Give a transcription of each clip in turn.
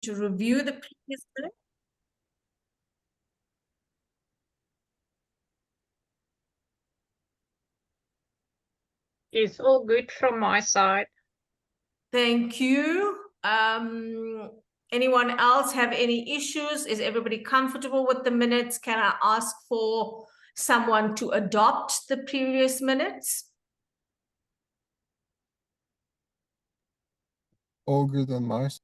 to review the previous minutes? It's all good from my side. Thank you. Anyone else have any issues? Is everybody comfortable with the minutes? Can I ask for someone to adopt the previous minutes? All good on my side.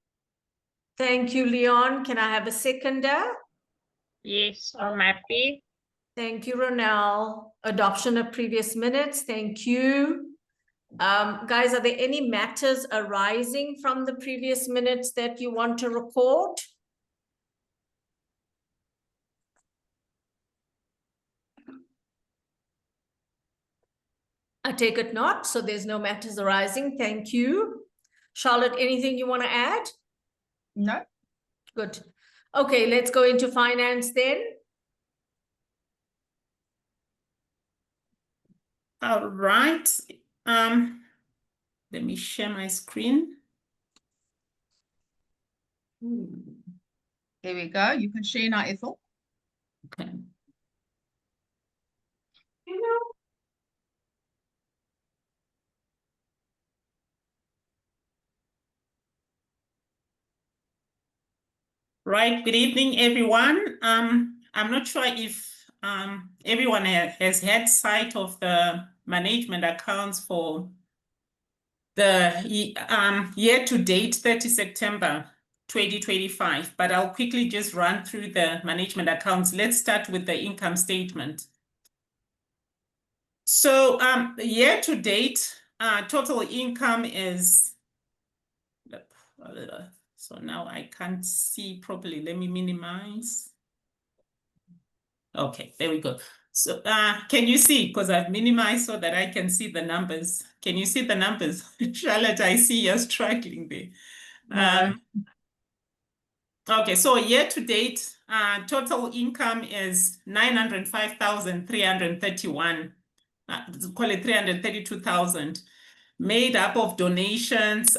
Thank you, Leon. Can I have a seconder? Yes, I'm happy. Thank you, Ronelle. Adoption of previous minutes. Thank you. Guys, are there any matters arising from the previous minutes that you want to record? I take it not, so there's no matters arising. Thank you. Charlotte, anything you want to add? No. Good. Okay, let's go into finance then. All right. Let me share my screen. There we go. You can share now, Ethel. Okay. Right. Good evening, everyone. I'm not sure if everyone has had sight of the management accounts for the year to date, 30 September 2025, but I'll quickly just run through the management accounts. Let's start with the income statement. So year to date, total income is, so now I can't see properly. Let me minimize. Okay, there we go. So can you see? Because I've minimized so that I can see the numbers. Can you see the numbers? Charlotte, I see you're struggling there. No. Okay, so year to date, total income is 905,331. Call it 332,000, made up of donations.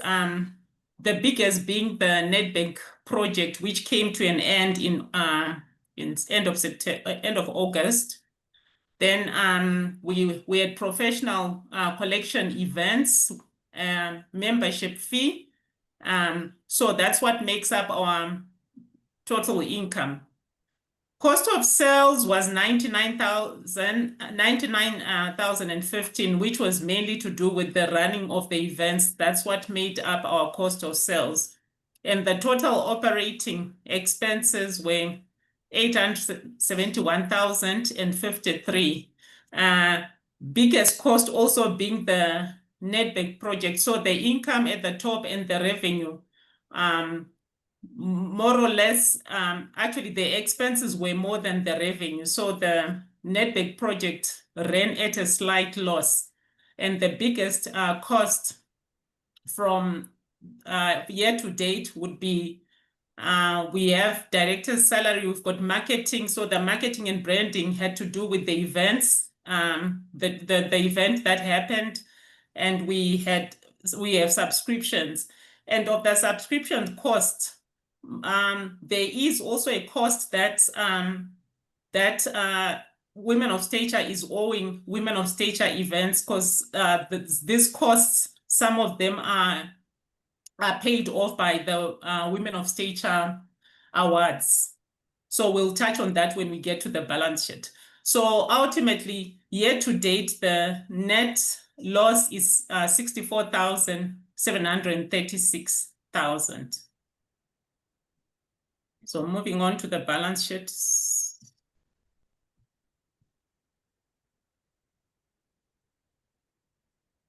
The biggest being the Nedbank project, which came to an end in end of September, end of August. Then we had professional collection events, membership fee. So that's what makes up our total income. Cost of sales was 99,015, which was mainly to do with the running of the events. That's what made up our cost of sales. And the total operating expenses were 871,053. Biggest cost also being the Nedbank project. So the income at the top and the revenue, more or less, actually the expenses were more than the revenue. So the Nedbank project ran at a slight loss. And the biggest cost from year to date would be, we have director's salary, we've got marketing. So the marketing and branding had to do with the events, the event that happened. And we have subscriptions. And of the subscription cost, there is also a cost that Women of Stature is owing Women of Stature events, because these costs, some of them are paid off by the Women of Stature awards. So we'll touch on that when we get to the balance sheet. So ultimately, year to date, the net loss is 64,736,000. So moving on to the balance sheet.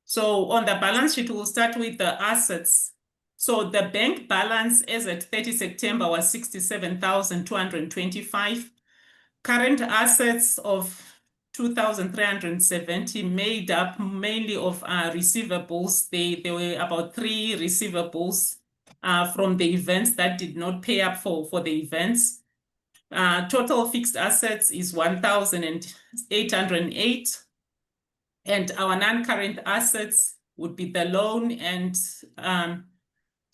So on the balance sheet, we'll start with the assets. So the bank balance as at 30 September was 67,225. Current assets of 2,370 made up mainly of receivables. There were about 3 receivables from the events that did not pay up for the events. Total fixed assets is 1,808. And our non-current assets would be the loan and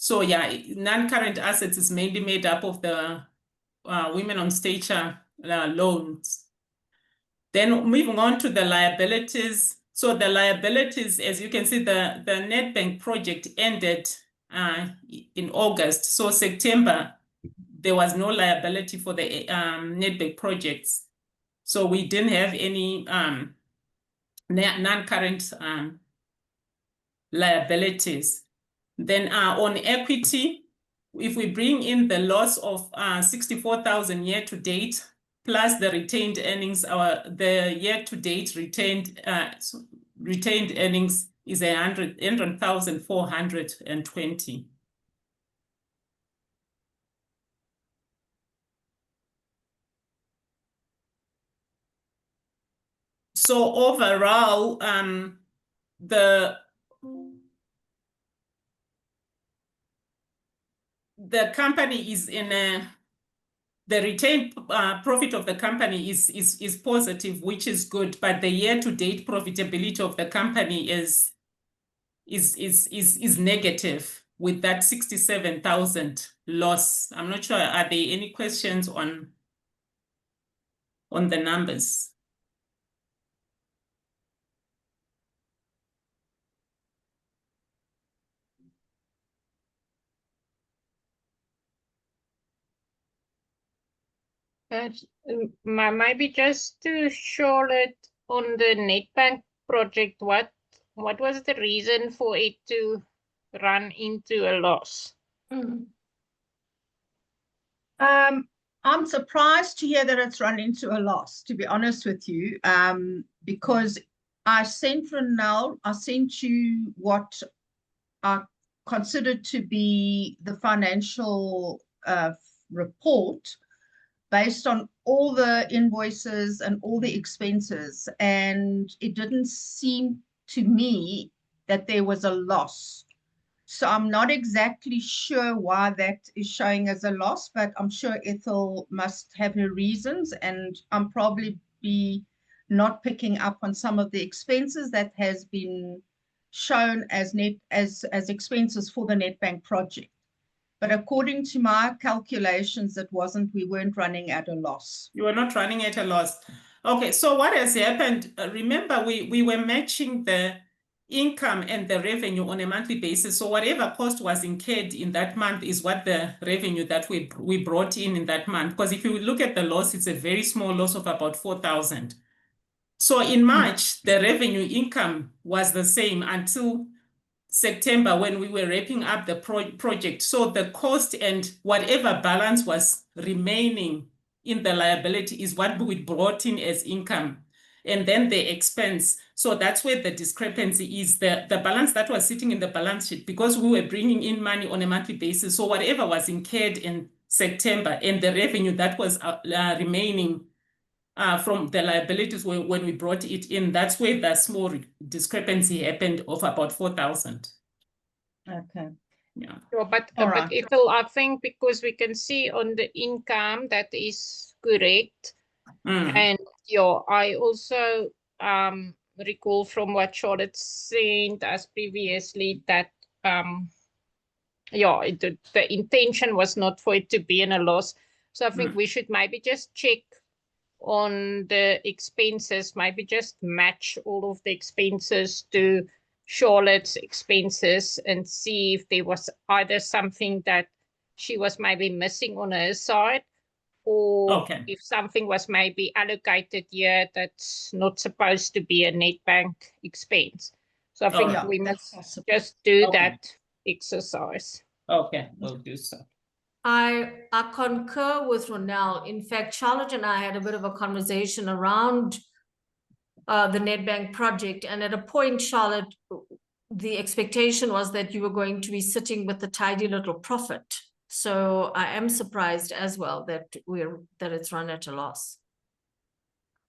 So yeah, non-current assets is mainly made up of the women on stature loans. Then moving on to the liabilities. So the liabilities, as you can see, the Nedbank project ended in August. So September, there was no liability for the Nedbank projects. So we didn't have any non-current liabilities. Then on equity, if we bring in the loss of 64,000 year to date, plus the retained earnings, the year to date retained earnings is 100,420. So overall, the company is in the retained profit of the company is positive, which is good, but the year-to-date profitability of the company is negative with that 67,000 loss. I'm not sure. Are there any questions on the numbers? Maybe just to Charlotte on the Nedbank project, what was the reason for it to run into a loss? I'm surprised to hear that it's run into a loss, to be honest with you, because I sent you what I considered to be the financial report based on all the invoices and all the expenses, and it didn't seem to me that there was a loss. So I'm not exactly sure why that is showing as a loss, but I'm sure Ethel must have her reasons, and I'm probably not picking up on some of the expenses that has been shown as expenses for the Nedbank project. But according to my calculations, we weren't running at a loss. You were not running at a loss. Okay, so what has happened? Remember, we were matching the income and the revenue on a monthly basis. So whatever cost was incurred in that month is what the revenue that we brought in that month. Because if you look at the loss, it's a very small loss of about 4,000. So in March, the revenue income was the same until September when we were wrapping up the project. So the cost and whatever balance was remaining in the liability is what we brought in as income. And then the expense. So that's where the discrepancy is. The balance that was sitting in the balance sheet, because we were bringing in money on a monthly basis. So whatever was incurred in September and the revenue that was remaining from the liabilities when we brought it in, that's where the small discrepancy happened of about 4,000. Okay. Yeah. Sure, but right. Ethel, I think because we can see on the income that is correct. And yeah, I also recall from what Charlotte said as previously that yeah, the intention was not for it to be in a loss. So I think we should maybe just check on the expenses, maybe just match all of the expenses to Charlotte's expenses and see if there was either something that she was maybe missing on her side, or if something was maybe allocated here that's not supposed to be a Nedbank expense. So I think we must just do that exercise. Okay, we'll do so. I concur with Ronelle. In fact, Charlotte and I had a bit of a conversation around the Nedbank project, and at a point, Charlotte, the expectation was that you were going to be sitting with a tidy little profit. So I am surprised as well that it's run at a loss.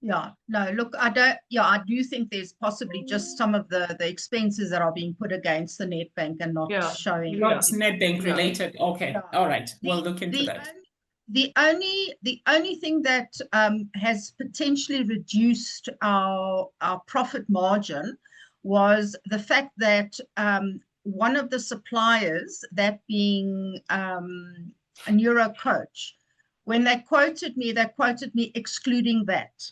Yeah, no, look, I do think there's possibly just some of the expenses that are being put against the Nedbank and not showing. Not Nedbank related. Okay, all right, we'll look into that. The only thing that has potentially reduced our profit margin was the fact that one of the suppliers, that being a neuro coach, when they quoted me excluding that.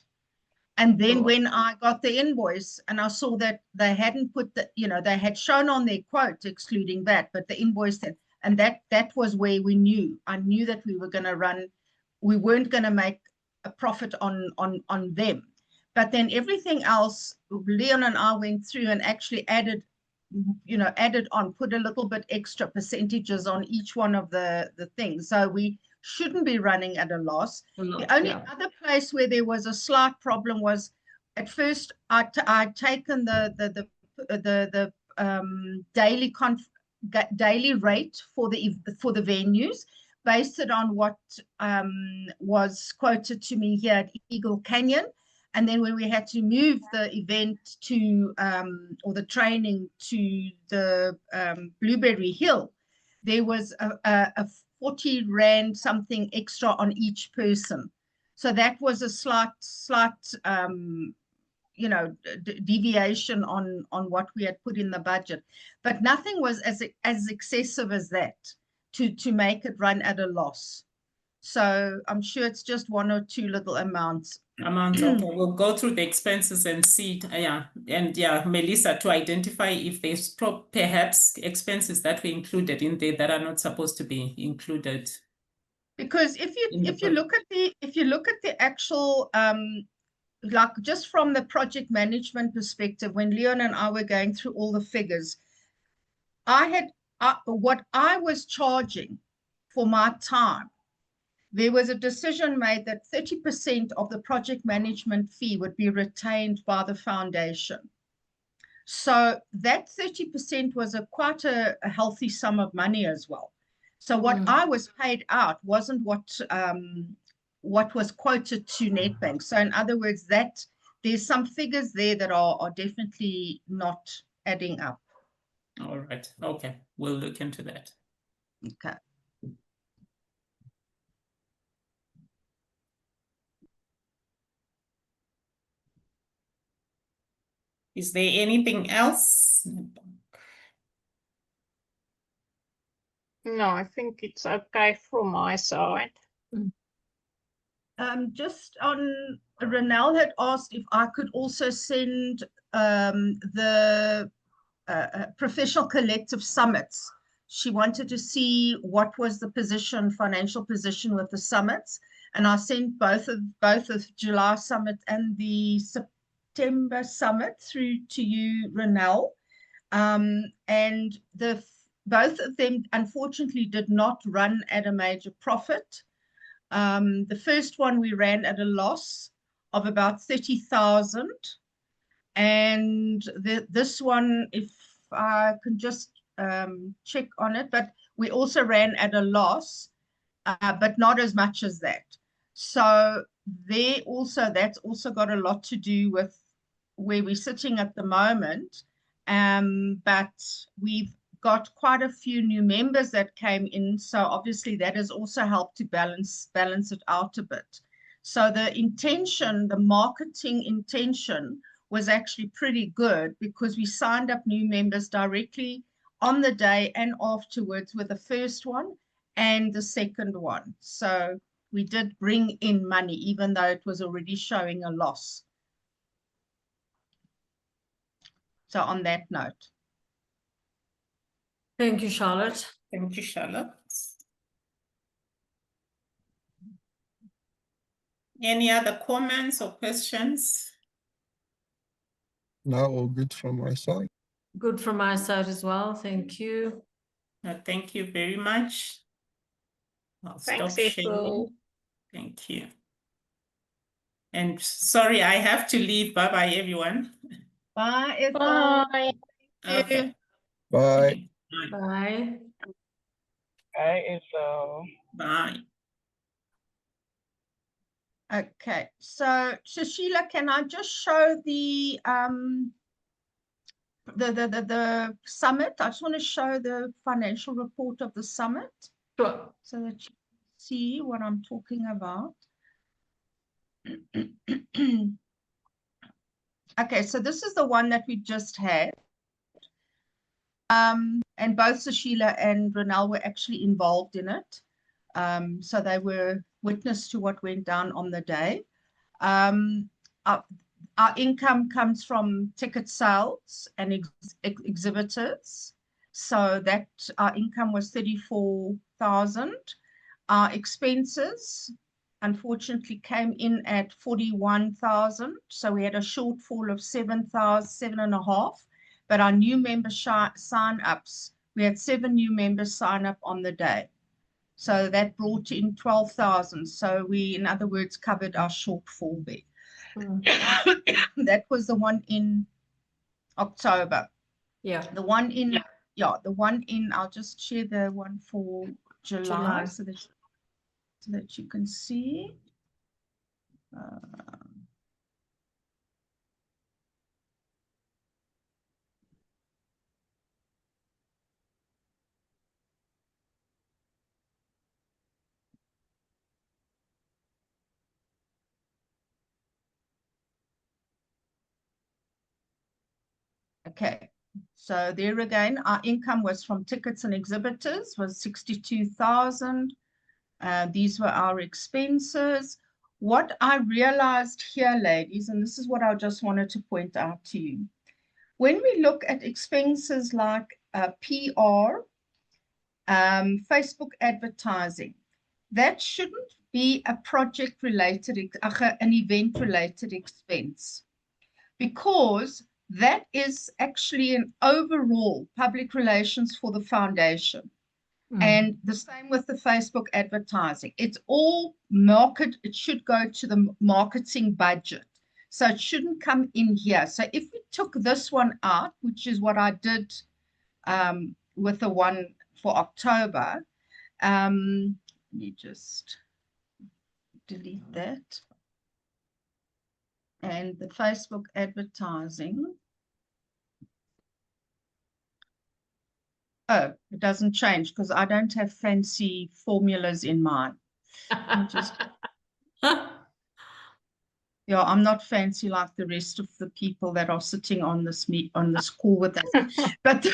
And then Sure. when I got the invoice and I saw that they hadn't put the, they had shown on their quote excluding that, but the invoice said, and that was where I knew that we weren't going to make a profit on them. But then everything else, Leon and I went through and actually added on, put a little bit extra percentages on each one of the things. So we shouldn't be running at a loss. The only other place where there was a slight problem was, at first I'd taken the daily rate for the venues, based it on what was quoted to me here at Eagle Canyon. And then when we had to move the event to, or the training to the Blueberry Hill, there was a 40 Rand something extra on each person. So that was a slight deviation on what we had put in the budget. But nothing was as excessive as that to make it run at a loss. So I'm sure it's just one or two little amounts. Okay, we'll go through the expenses and see, Melissa, to identify if there's perhaps expenses that were included in there that are not supposed to be included. Because if you look at the actual like just from the project management perspective, when Leon and I were going through all the figures, what I was charging for my time, there was a decision made that 30% of the project management fee would be retained by the foundation. So that 30% was quite a healthy sum of money as well. So what I was paid out wasn't what was quoted to Nedbank. So in other words, that there's some figures there that are definitely not adding up. All right. Okay. We'll look into that. Okay. Is there anything else? No, I think it's okay from my side. Just on, Renelle had asked if I could also send the professional collective summits. She wanted to see what was the financial position with the summits, and I sent both of July summit and the September summit through to you, Renelle. And both of them unfortunately did not run at a major profit. The first one we ran at a loss of about 30,000, and this one, if I can just check on it, but we also ran at a loss, but not as much as that. So that's also got a lot to do with where we're sitting at the moment. But we've got quite a few new members that came in, so obviously that has also helped to balance it out a bit. So the marketing intention was actually pretty good, because we signed up new members directly on the day and afterwards with the first one and the second one. So we did bring in money, even though it was already showing a loss. So on that note. Thank you, Charlotte. Thank you, Charlotte. Any other comments or questions? No, all good from my side. Good from my side as well. Thank you. Thank you very much. I'll Thanks, stop sharing. Ethel. Thank you. And sorry, I have to leave. Bye-bye, everyone. Bye, Ethel. Bye. Okay. Bye. Bye. Bye, Ethel. Bye. Okay, so Sheila, can I just show the summit? I just want to show the financial report of the summit, Sure. so that you see what I'm talking about. Okay, so this is the one that we just had. And both Sushila and Ronel were actually involved in it. So they were witness to what went down on the day. Our income comes from ticket sales and exhibitors. So that our income was 34,000. Our expenses, unfortunately, came in at 41,000. So we had a shortfall of 7,500. But our new member sign-ups, we had 7 new members sign up on the day. So that brought in 12,000. So we, in other words, covered our shortfall there. That was the one in October. Yeah. The one in, I'll just share the one for July. So that you can see. Okay, so there again, our income was from tickets and exhibitors was 62,000. These were our expenses. What I realized here, ladies, and this is what I just wanted to point out to you. When we look at expenses like PR, Facebook advertising, that shouldn't be a project-related, an event-related expense, because that is actually an overall public relations for the foundation. And the same with the Facebook advertising. It's all market. It should go to the marketing budget. So it shouldn't come in here. So if we took this one out, which is what I did with the one for October, let me just delete that. And the Facebook advertising. Oh, it doesn't change because I don't have fancy formulas in mine. Yeah, I'm not fancy like the rest of the people that are sitting on this call with us. But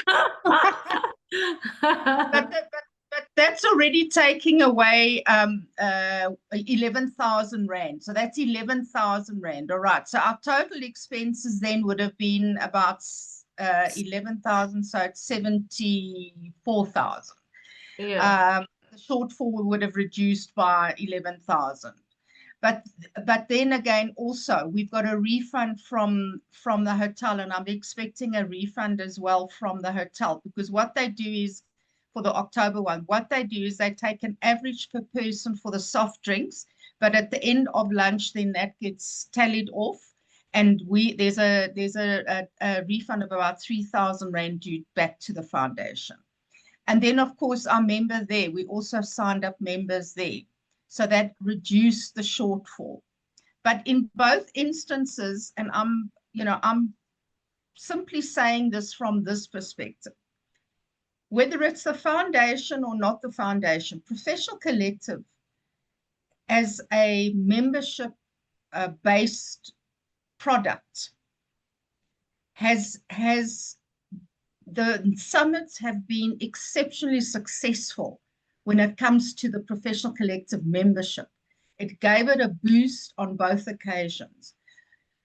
that's already taking away 11,000 Rand. So that's 11,000 Rand. All right. So our total expenses then would have been about 11,000. So it's 74,000. Yeah. The shortfall would have reduced by 11,000. But then again, also, we've got a refund from the hotel, and I'm expecting a refund as well from the hotel, because what they do is, for the October one, what they do is they take an average per person for the soft drinks, but at the end of lunch, then that gets tallied off, and there's a refund of about 3,000 Rand due back to the foundation. And then, of course, our member there, we also signed up members there. So that reduced the shortfall. But in both instances, and I'm simply saying this from this perspective, whether it's the foundation or not the foundation, Professional Collective as a membership based product the summits have been exceptionally successful when it comes to the Professional Collective membership. It gave it a boost on both occasions.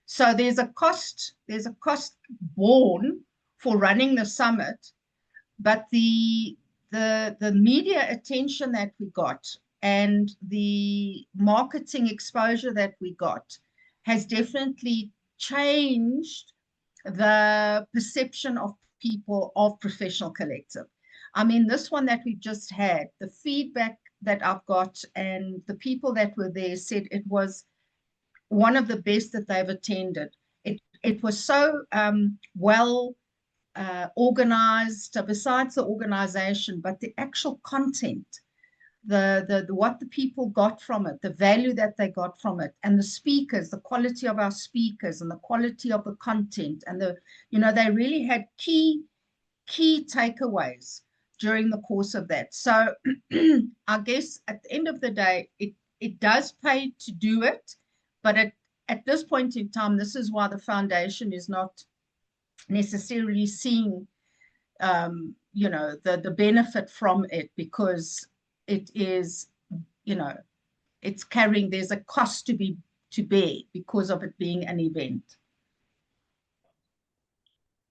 So there's a cost borne for running the summit, but the media attention that we got and the marketing exposure that we got has definitely changed the perception of people of Professional Collective. I mean, this one that we just had, the feedback that I've got and the people that were there said it was one of the best that they've attended. It was so well organized, besides the organization, but the actual content, what the people got from it, the value that they got from it, and the speakers, the quality of our speakers and the quality of the content, and they really had key takeaways during the course of that. So I guess at the end of the day, it does pay to do it, but at this point in time, this is why the foundation is not necessarily seeing you know, the benefit from it, because it is, you know, it's carrying, there's a cost to bear because of it being an event.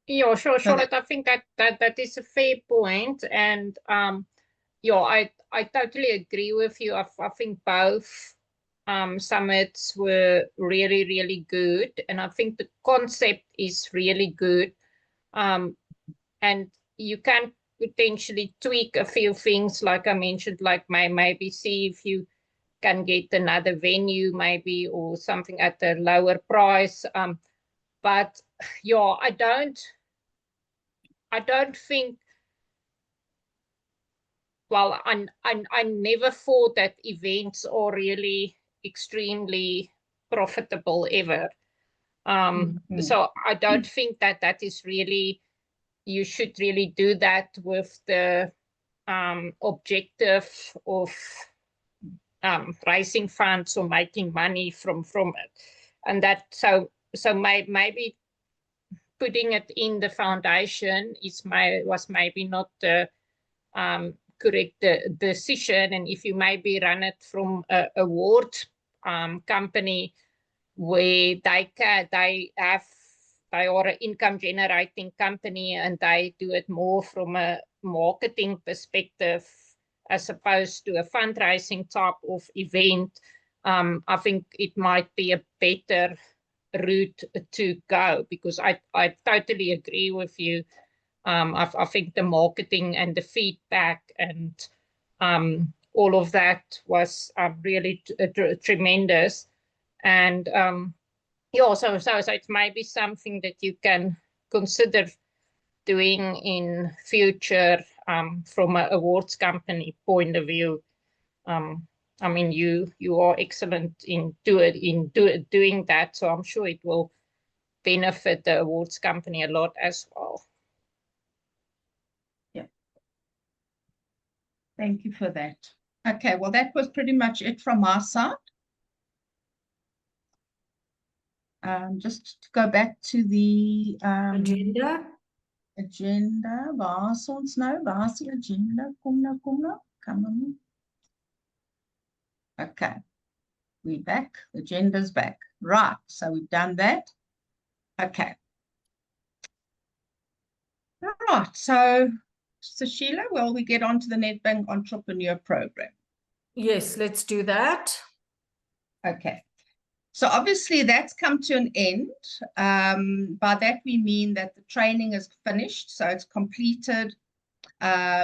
Yeah, sure, So Charlotte. I think that is a fair point, and yeah, I totally agree with you. I think both summits were really, really good, and I think the concept is really good. And you can potentially tweak a few things, like I mentioned, like maybe see if you can get another venue, maybe, or something at a lower price. But yeah, I don't think. Well, I never thought that events are really extremely profitable ever. So I don't think that is really, you should really do that with the objective of raising funds or making money from it. And that, so maybe putting it in the foundation was maybe not the correct decision. And if you maybe run it from a award company where they are an income generating company, and they do it more from a marketing perspective as opposed to a fundraising type of event, I think it might be a better route to go, because I totally agree with you. I think the marketing and the feedback and all of that was really tremendous. And yeah, so it might be something that you can consider doing in future from an awards company point of view. I mean, you are excellent in doing that, so I'm sure it will benefit the awards company a lot as well. Yeah. Thank you for that. Okay, well, that was pretty much it from our side. Just to go back to the Agenda. Waar is ons nou? Waar is die agenda? Kom nou. Come on. Okay, we're back. The agenda's back. Right, so we've done that. Okay. Right, so Sheila, will we get on to the Nedbank Entrepreneur Program? Yes, let's do that. Okay. So obviously that's come to an end. By that we mean that the training is finished, so it's completed.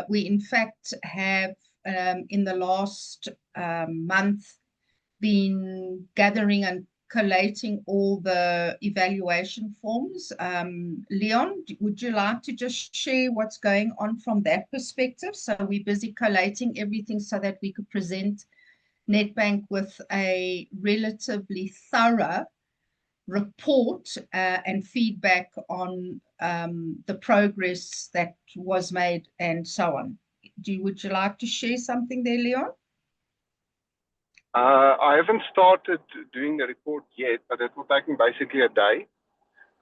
We in fact have in the last month been gathering and collating all the evaluation forms. Leon, would you like to just share what's going on from that perspective? So we're busy collating everything so that we could present Nedbank with a relatively thorough report and feedback on the progress that was made and so on. Would you like to share something there, Leon? I haven't started doing the report yet, but it will take me basically a day.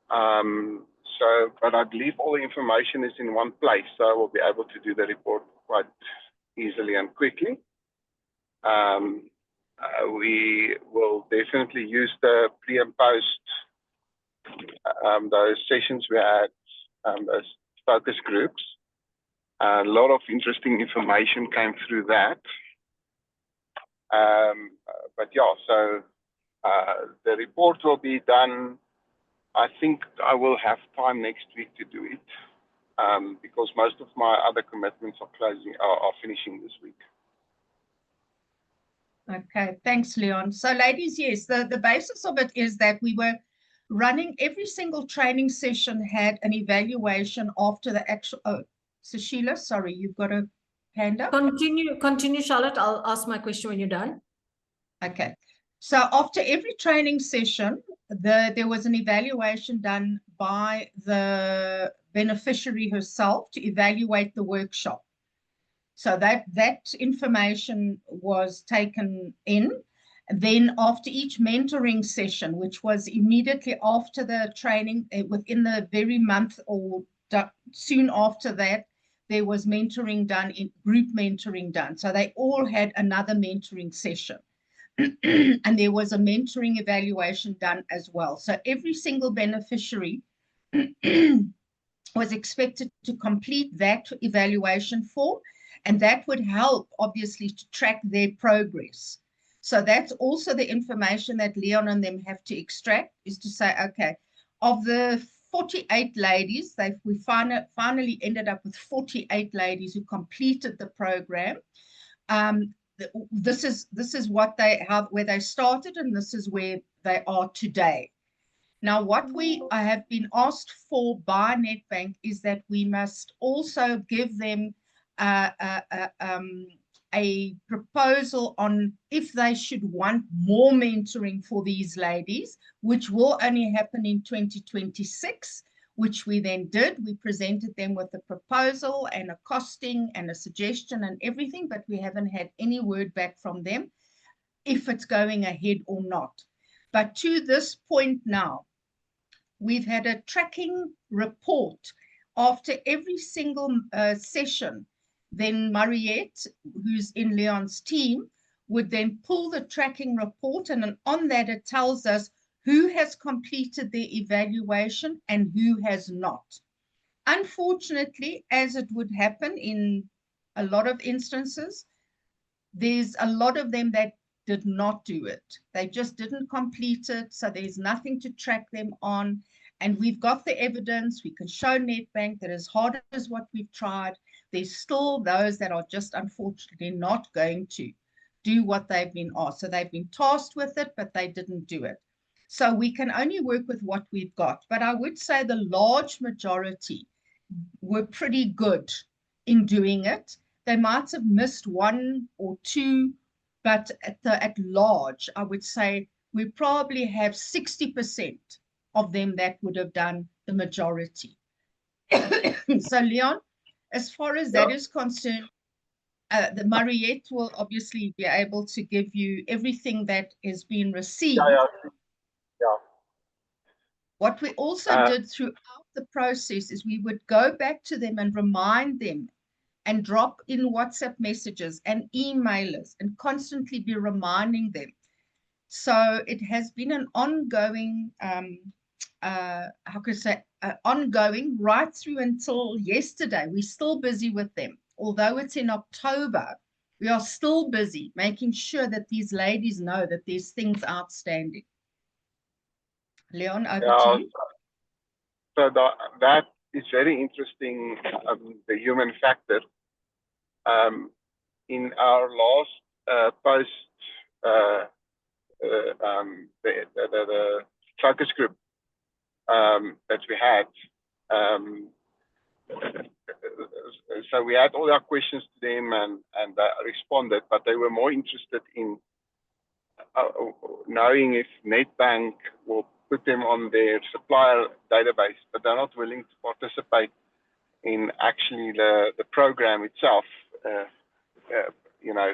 But I believe all the information is in one place, so I will be able to do the report quite easily and quickly. We will definitely use the pre and post, those sessions we had, those focus groups. A lot of interesting information came through that. But yeah, so the report will be done. I think I will have time next week to do it, because most of my other commitments are finishing this week. Okay, thanks, Leon. So ladies, yes, the basis of it is that we were running every single training session had an evaluation after the actual, so Sheila, sorry, you've got a hand up? Continue, Charlotte. I'll ask my question when you're done. Okay, so after every training session, there was an evaluation done by the beneficiary herself to evaluate the workshop. So that information was taken in. Then after each mentoring session, which was immediately after the training, within the very month or soon after that, there was mentoring done, in group mentoring done. So they all had another mentoring session. And there was a mentoring evaluation done as well. So every single beneficiary was expected to complete that evaluation form, and that would help, obviously, to track their progress. So that's also the information that Leon and them have to extract, is to say, okay, of the 48 ladies, we finally ended up with 48 ladies who completed the program. This is what where they started, and this is where they are today. Now, what we have been asked for by Nedbank is that we must also give them a proposal on if they should want more mentoring for these ladies, which will only happen in 2026, which we then did. We presented them with a proposal and a costing and a suggestion and everything, but we haven't had any word back from them if it's going ahead or not. But to this point now, we've had a tracking report after every single session. Then Mariette, who's in Leon's team, would then pull the tracking report, and on that it tells us who has completed their evaluation and who has not. Unfortunately, as it would happen in a lot of instances, there's a lot of them that did not do it. They just didn't complete it, so there's nothing to track them on. And we've got the evidence. We can show Nedbank that as hard as what we've tried, there's still those that are just unfortunately not going to do what they've been asked. So they've been tasked with it, but they didn't do it. So we can only work with what we've got. But I would say the large majority were pretty good in doing it. They might have missed one or two, but at large, I would say we probably have 60% of them that would have done the majority. So Leon, as far as that is concerned, the Mariette will obviously be able to give you everything that has been received. Yeah. What we also did throughout the process is we would go back to them and remind them and drop in WhatsApp messages and emailers and constantly be reminding them. So it has been an ongoing, ongoing right through until yesterday. We're still busy with them. Although it's in October, we are still busy making sure that these ladies know that there's things outstanding. Leon, over to you. So that is very interesting, the human factor. In our last post, the focus group that we had, so we had all our questions to them and they responded, but they were more interested in knowing if Nedbank will put them on their supplier database, but they're not willing to participate in actually the program itself. You know,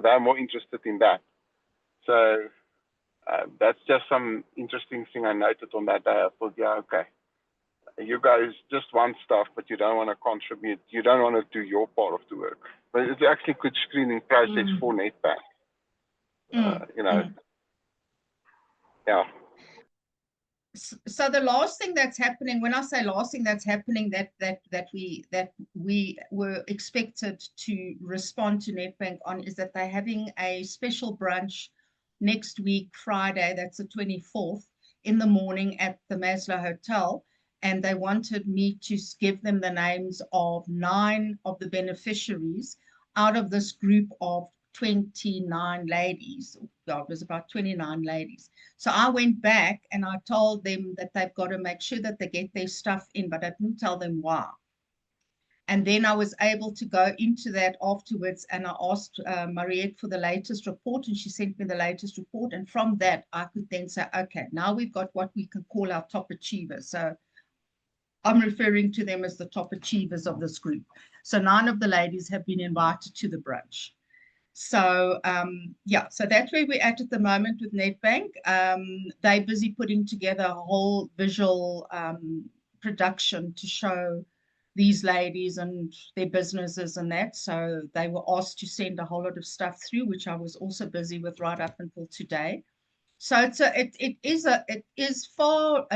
they're more interested in that. So that's just some interesting thing I noted on that day. I thought, yeah, okay. You guys just want stuff, but you don't want to contribute. You don't want to do your part of the work. But it's actually a good screening process for Nedbank. You know, yeah. So the last thing that's happening, when I say last thing that's happening, that we were expected to respond to Nedbank on, is that they're having a special brunch next week, Friday, that's the 24th, in the morning at the Maslow Hotel. And they wanted me to give them the names of 9 of the beneficiaries out of this group of 29 ladies. Well, it was about 29 ladies. So I went back and I told them that they've got to make sure that they get their stuff in, but I didn't tell them why. And then I was able to go into that afterwards, and I asked Mariette for the latest report, and she sent me the latest report. And from that, I could then say, okay, now we've got what we can call our top achievers. So I'm referring to them as the top achievers of this group. So 9 of the ladies have been invited to the brunch. So yeah, so that's where we're at the moment with Nedbank. They're busy putting together a whole visual production to show these ladies and their businesses and that. So they were asked to send a whole lot of stuff through, which I was also busy with right up until today. So it is far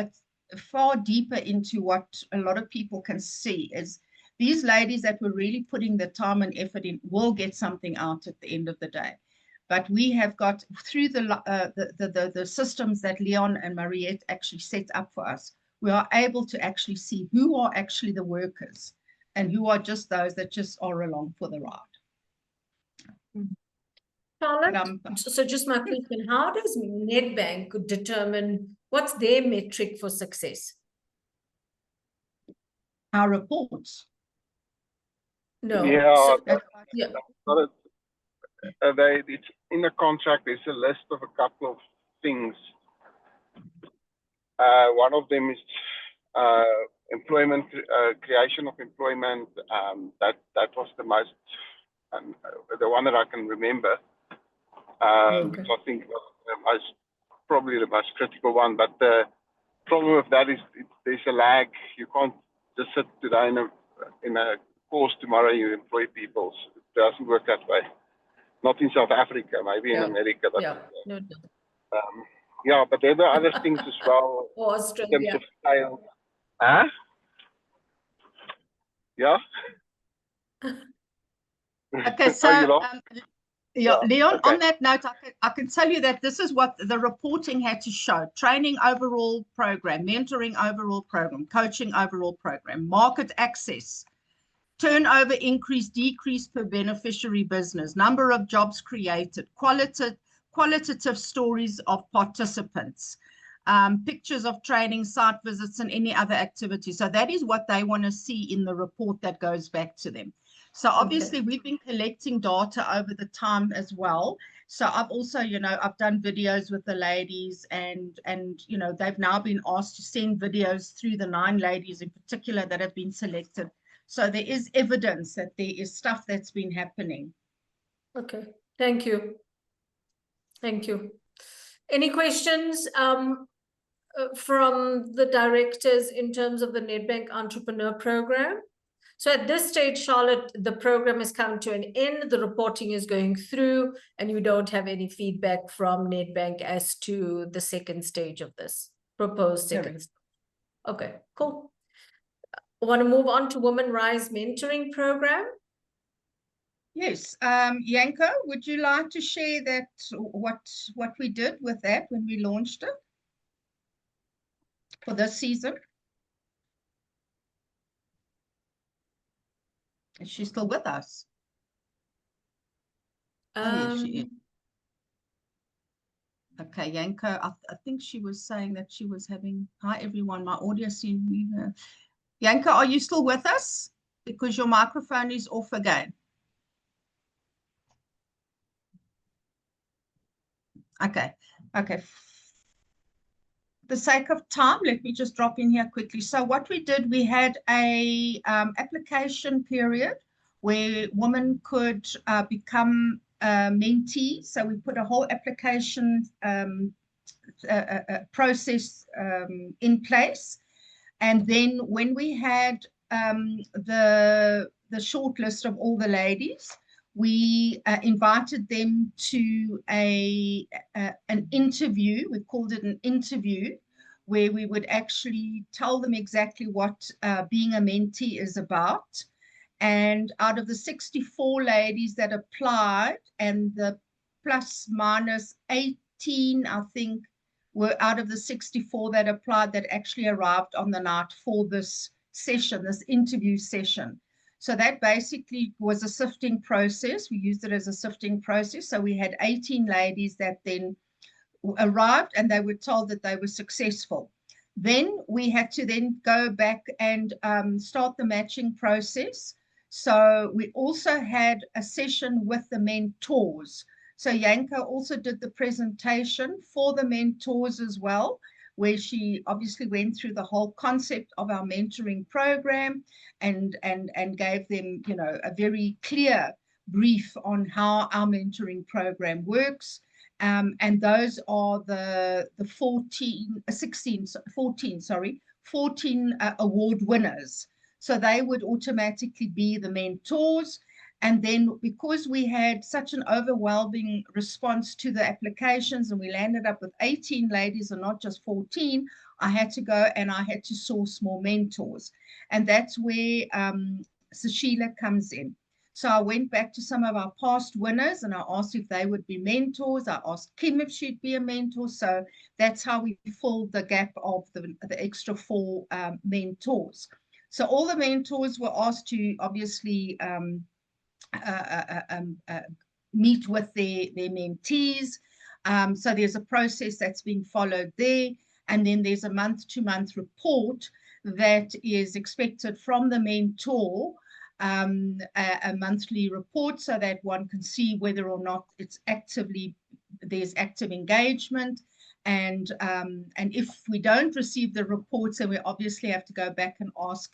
deeper into what a lot of people can see is these ladies that were really putting the time and effort in will get something out at the end of the day. But we have got through the systems that Leon and Mariette actually set up for us, we are able to actually see who are actually the workers and who are just those that just are along for the ride. Charlotte, so just my question, how does Nedbank determine what's their metric for success? Our reports. No. Yeah, So, yeah. but it's in the contract. There's a list of a couple of things. One of them is employment, creation of employment. That was the most, the one that I can remember. Which I think was probably the most critical one. But the problem with that is there's a lag. You can't just sit today in a course, tomorrow you employ people. It doesn't work that way. Not in South Africa, maybe in America. But, yeah, but there are other things as well. Or Australia. In terms of sales. Huh? Yeah. Okay, so Leon, okay. on that note, I can tell you that this is what the reporting had to show: training overall program, mentoring overall program, coaching overall program, market access, turnover increase, decrease per beneficiary business, number of jobs created, qualitative stories of participants, pictures of training, site visits, and any other activity. So that is what they want to see in the report that goes back to them. So obviously we've been collecting data over the time as well. So I've also, I've done videos with the ladies and, they've now been asked to send videos through the 9 ladies in particular that have been selected. So there is evidence that there is stuff that's been happening. Okay, thank you. Thank you. Any questions from the directors in terms of the Nedbank Entrepreneur Program? So at this stage, Charlotte, the program has come to an end. The reporting is going through, and you don't have any feedback from Nedbank as to the second stage of this proposed second stage. Okay, cool. I want to move on to Women Rise Mentoring Program. Yes, Yanko, would you like to share that what we did with that when we launched it for this season? Is she still with us? Oh, yes, she is. Okay, Yanko, I think she was saying that she was having, hi everyone, my audio seemed weird. Yanko, are you still with us? Because your microphone is off again. Okay. For the sake of time, let me just drop in here quickly. So what we did, we had a application period where women could become mentees. So we put a whole application process in place. And then when we had the short list of all the ladies, we invited them to an interview. We called it an interview, where we would actually tell them exactly what being a mentee is about. And out of the 64 ladies that applied, and the plus minus 18, I think, were out of the 64 that applied that actually arrived on the night for this session, this interview session. So that basically was a sifting process. We used it as a sifting process. So we had 18 ladies that then arrived and they were told that they were successful. Then we had to then go back and start the matching process. So we also had a session with the mentors. So Yanko also did the presentation for the mentors as well, where she obviously went through the whole concept of our mentoring program and gave them, a very clear brief on how our mentoring program works. And those are the 14 14 award winners. So they would automatically be the mentors. And then because we had such an overwhelming response to the applications and we landed up with 18 ladies and not just 14, I had to go and I had to source more mentors. And that's where Sushila comes in. So I went back to some of our past winners and I asked if they would be mentors. I asked Kim if she'd be a mentor. So that's how we filled the gap of the extra 4 mentors. So all the mentors were asked to obviously meet with their mentees. So there's a process that's being followed there. And then there's a month-to-month report that is expected from the mentor, a monthly report, so that one can see whether or not there's active engagement. And if we don't receive the reports, then we obviously have to go back and ask.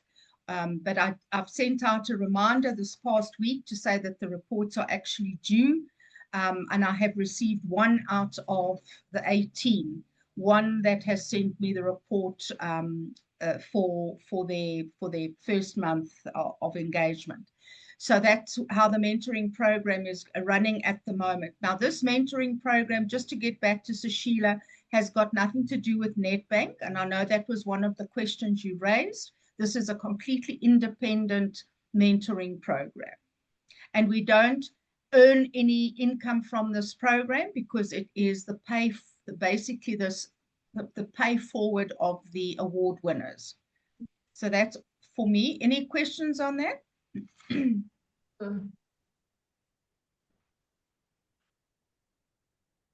But I've sent out a reminder this past week to say that the reports are actually due. And I have received 1 out of the 18, one that has sent me the report for their first month of engagement. So that's how the mentoring program is running at the moment. Now, this mentoring program, just to get back to Sushila, has got nothing to do with Nedbank. And I know that was one of the questions you raised. This is a completely independent mentoring program. And we don't earn any income from this program because it is the pay forward of the award winners. So that's for me. Any questions on that?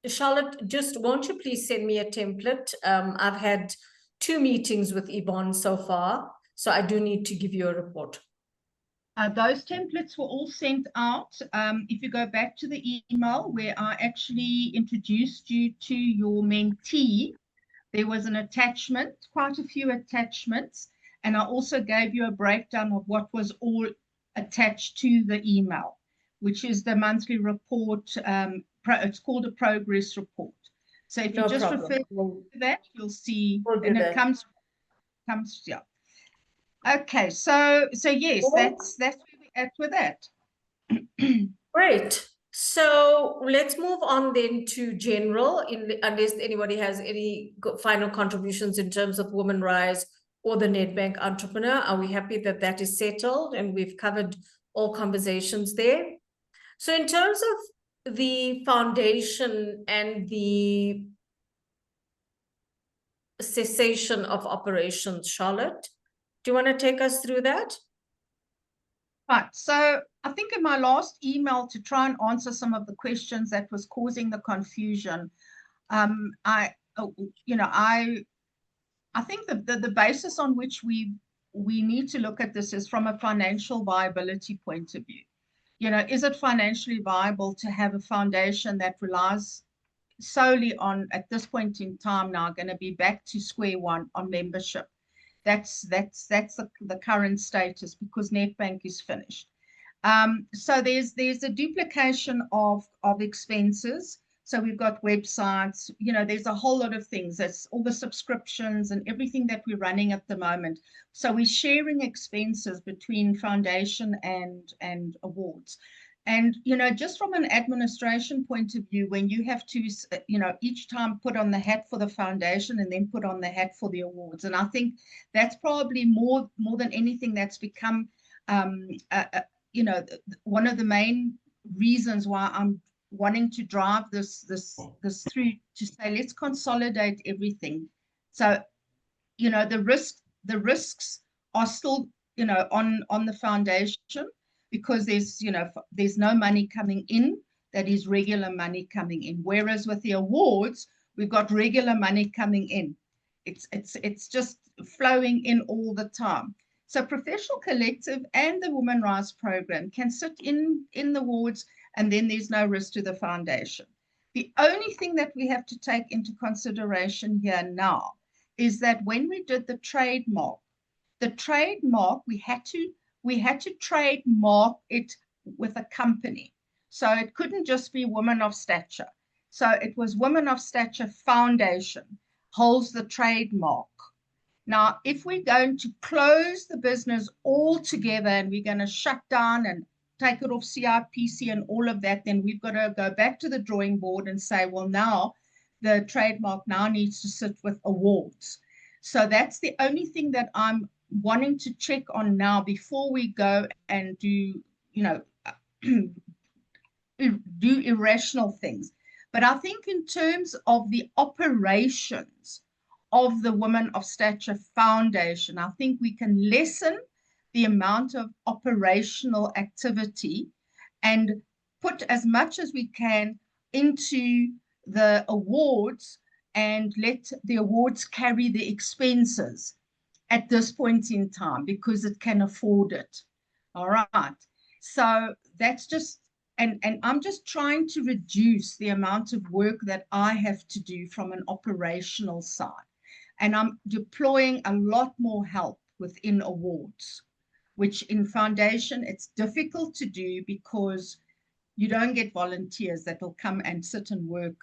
Charlotte, just won't you please send me a template? I've had 2 meetings with Yvonne so far, so I do need to give you a report. Those templates were all sent out. If you go back to the email where I actually introduced you to your mentee, there was an attachment, quite a few attachments, and I also gave you a breakdown of what was all attached to the email, which is the monthly report. It's called a progress report. So if you just refer to that, you'll see, and it comes, yeah. Okay, so yes, that's where we're at with that. Great. So let's move on then to general, unless anybody has any final contributions in terms of Women Rise or the Nedbank Entrepreneur. Are we happy that that is settled and we've covered all conversations there? So in terms of the foundation and the cessation of operations, Charlotte, do you want to take us through that? Right. So I think in my last email, to try and answer some of the questions that was causing the confusion, I think the basis on which we need to look at this is from a financial viability point of view. Is it financially viable to have a foundation that relies solely on, at this point in time now, going to be back to square one on membership? That's the current status because Nedbank is finished. So there's a duplication of expenses. So we've got websites, there's a whole lot of things. That's all the subscriptions and everything that we're running at the moment. So we're sharing expenses between foundation and awards. And, just from an administration point of view, when you have to, each time put on the hat for the foundation and then put on the hat for the awards. And I think that's probably more than anything that's become, one of the main reasons why I'm wanting to drive this through, to say, let's consolidate everything. So, the risks are still, on the foundation, because there's no money coming in that is regular money coming in. Whereas with the awards, we've got regular money coming in. It's just flowing in all the time. So Professional Collective and the Women Rise program can sit in the awards, and then there's no risk to the foundation. The only thing that we have to take into consideration here now is that when we did the trademark, we had to trademark it with a company. So it couldn't just be Women of Stature. So it was Women of Stature Foundation holds the trademark. Now, if we're going to close the business altogether and we're going to shut down and take it off CIPC and all of that, then we've got to go back to the drawing board and say, well, now the trademark now needs to sit with awards. So that's the only thing that I'm wanting to check on now before we go and do, do irrational things. But I think in terms of the operations of the Women of Stature Foundation, I think we can lessen the amount of operational activity and put as much as we can into the awards and let the awards carry the expenses at this point in time because it can afford it. All right. So that's just, and I'm just trying to reduce the amount of work that I have to do from an operational side. And I'm deploying a lot more help within awards, which in foundation, it's difficult to do because you don't get volunteers that will come and sit and work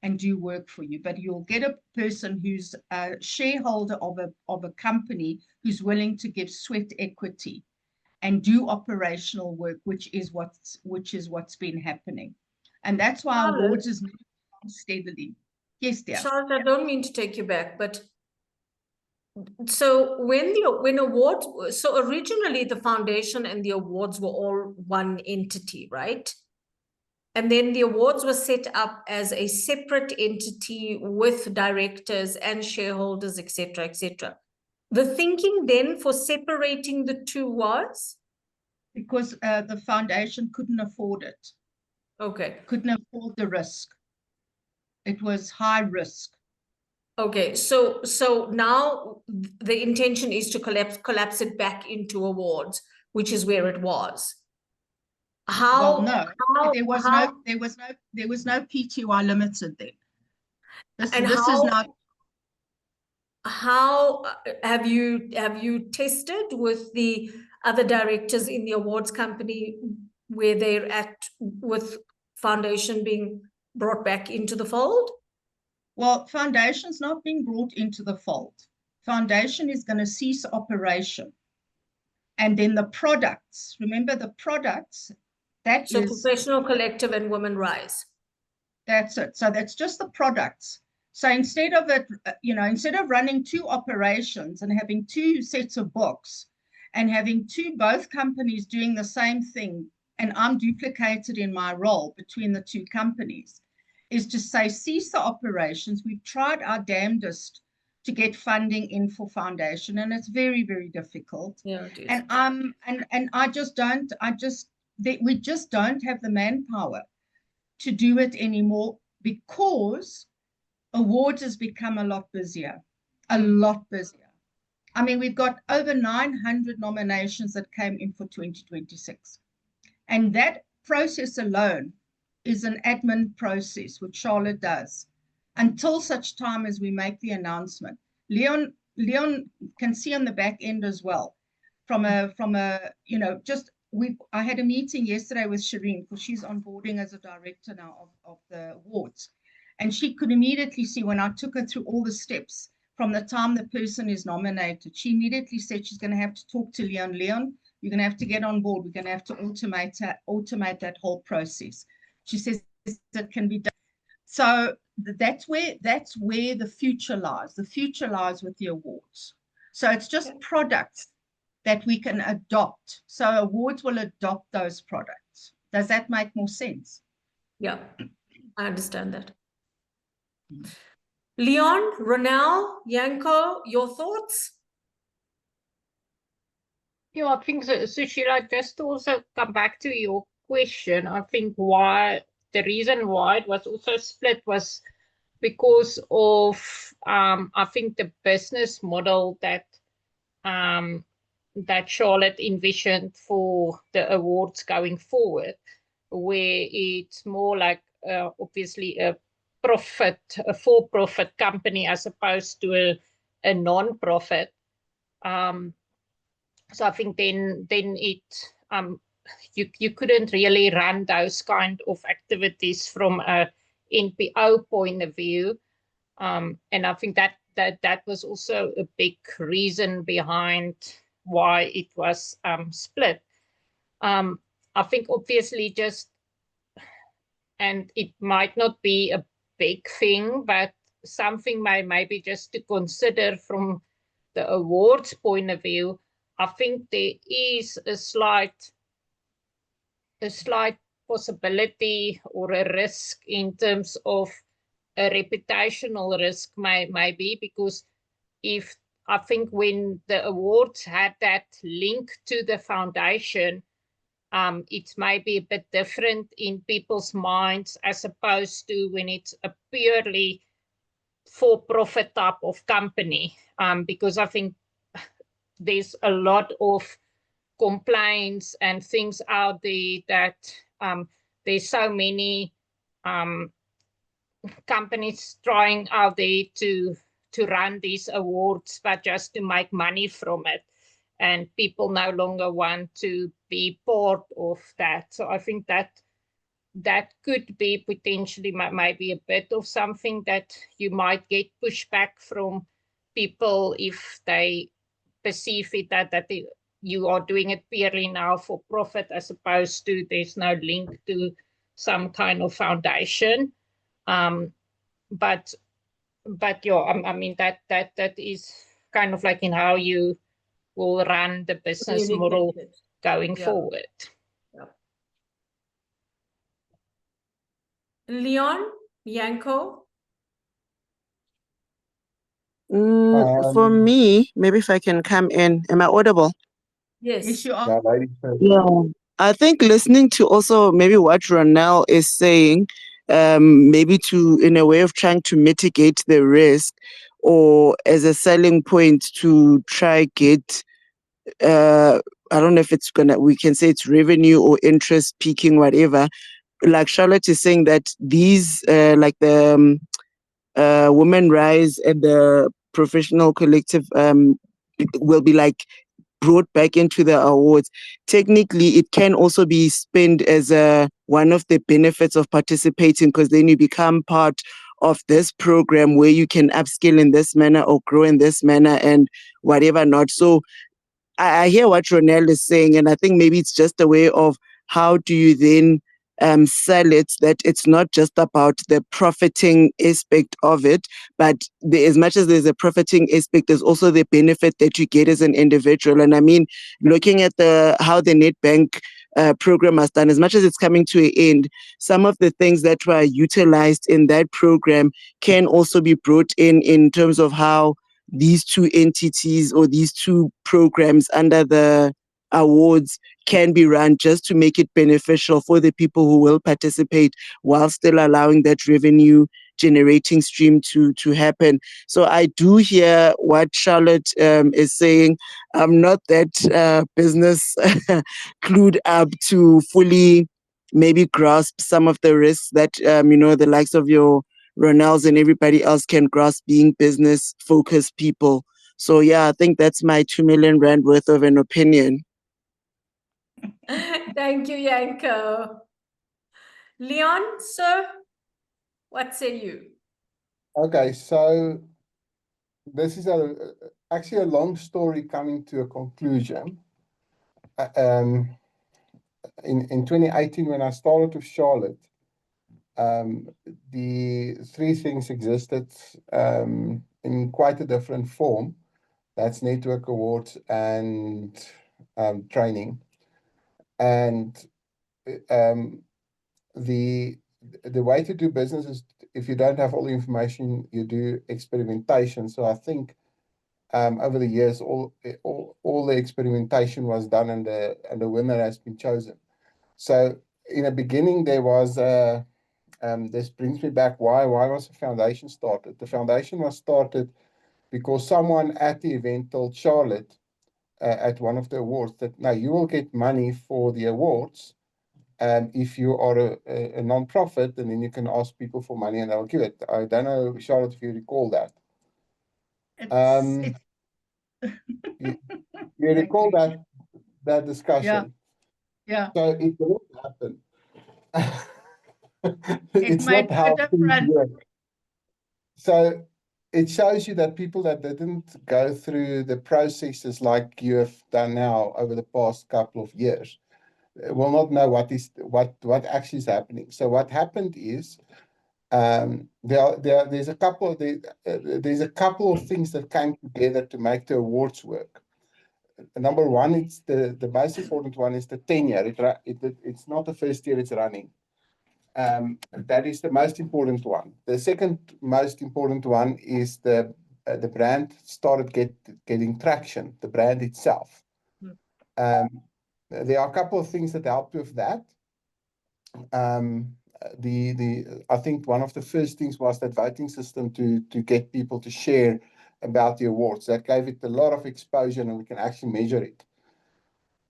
and do work for you, but you'll get a person who's a shareholder of a company who's willing to give sweat equity and do operational work, which is what's been happening. And that's why awards is moving steadily. Yes, dear. Charlotte, I don't mean to take you back, but so when awards, so originally the foundation and the awards were all one entity, right? And then the awards were set up as a separate entity with directors and shareholders, etc., etc. The thinking then for separating the two was? Because the foundation couldn't afford it. Okay. Couldn't afford the risk. It was high risk. Okay, so now the intention is to collapse it back into awards, which is where it was. How? Well, no, how, there was how, no PTY limited then. This is not. How have you tested with the other directors in the awards company where they're at with foundation being brought back into the fold? Well, foundation's not being brought into the fold. Foundation is going to cease operation. And then the products, remember the products, So Professional Collective and Women Rise. That's it. So that's just the products. So instead of it, instead of running two operations and having two sets of books and having both companies doing the same thing, and I'm duplicated in my role between the two companies, is to say, cease the operations. We've tried our damnedest to get funding in for foundation, and it's very, very difficult. Yeah, it is. And we just don't have the manpower to do it anymore because awards has become a lot busier. I mean, we've got over 900 nominations that came in for 2026. And that process alone is an admin process, which Charlotte does, until such time as we make the announcement. Leon can see on the back end as well. I had a meeting yesterday with Shireen because she's onboarding as a director now of the awards. And she could immediately see when I took her through all the steps from the time the person is nominated, she immediately said she's going to have to talk to Leon. Leon, you're going to have to get on board. We're going to have to automate that whole process. She says it can be done. So that's where the future lies. The future lies with the awards. So it's just products that we can adopt. So awards will adopt those products. Does that make more sense? Yeah, I understand that. Leon, Ronelle, Yanko, your thoughts? Yeah, I think so. So Sheila, just to also come back to your question, I think the reason why it was also split was because of I think the business model that Charlotte envisioned for the awards going forward, where it's more like obviously a for-profit company as opposed to a non-profit. So I think then it you couldn't really run those kind of activities from a NPO point of view. And I think that was also a big reason behind why it was split. I think obviously and it might not be a big thing, but something maybe just to consider from the awards point of view. I think there is a slight possibility or a risk in terms of a reputational risk, maybe, because if I think when the awards had that link to the foundation, it might be a bit different in people's minds as opposed to when it's a purely for-profit type of company, because I think there's a lot of complaints and things out there that there's so many companies trying out there to run these awards, but just to make money from it. And people no longer want to be part of that. So I think that could be potentially maybe a bit of something that you might get pushback from people if they perceive it that you are doing it purely now for profit, as opposed to there's no link to some kind of foundation. But yeah, I mean that is kind of like in how you will run the business model Communicated. going Yeah. forward. Leon, Yanko, For me, maybe if I can come in, am I audible? Yes, yes. you are. Yeah, ladies first. Yeah. I think listening to also maybe what Ronel is saying, maybe to in a way of trying to mitigate the risk or as a selling point to try get I don't know if it's we can say it's revenue or interest peaking, whatever. Like Charlotte is saying that these like the Women Rise and the professional collective will be like brought back into the awards. Technically, it can also be spent as one of the benefits of participating, because then you become part of this program where you can upskill in this manner or grow in this manner and whatever not. So I hear what Ronel is saying, and I think maybe it's just a way of how do you then sell it, that it's not just about the profiting aspect of it, but as much as there's a profiting aspect, there's also the benefit that you get as an individual. And I mean, looking at how the Nedbank program has done, as much as it's coming to an end, some of the things that were utilized in that program can also be brought in terms of how these two entities or these two programs under the awards can be run, just to make it beneficial for the people who will participate while still allowing that revenue generating stream to happen. So I do hear what Charlotte is saying. I'm not that business clued up to fully maybe grasp some of the risks that the likes of your Ronalds and everybody else can grasp, being business focused people. So yeah, I think that's my 2 million rand worth of an opinion. Thank you, Yanko. Leon, sir, what say you? Okay, so this is actually a long story coming to a conclusion. In 2018, when I started with Charlotte, the three things existed in quite a different form. That's network awards and training. And the way to do business is, if you don't have all the information, you do experimentation. So I think over the years, all the experimentation was done, and the winner has been chosen. So in the beginning, there was this brings me back. Why was the foundation started? The foundation was started because someone at the event told Charlotte at one of the awards that, now you will get money for the awards if you are a non-profit, and then you can ask people for money and they'll give it. I don't know, Charlotte, if you recall that. You recall that discussion? Yeah. So it didn't happen. It It's made not how no things difference. work. So it shows you that people that didn't go through the processes like you have done now over the past couple of years will not know what actually is happening. So what happened is there's a couple of things that came together to make the awards work. Number one, it's the most important one is the tenure. It's not the first year it's running. That is the most important one. The second most important one is the brand started getting traction, the brand itself. There are a couple of things that helped with that. I think one of the first things was that voting system to get people to share about the awards. That gave it a lot of exposure, and we can actually measure it.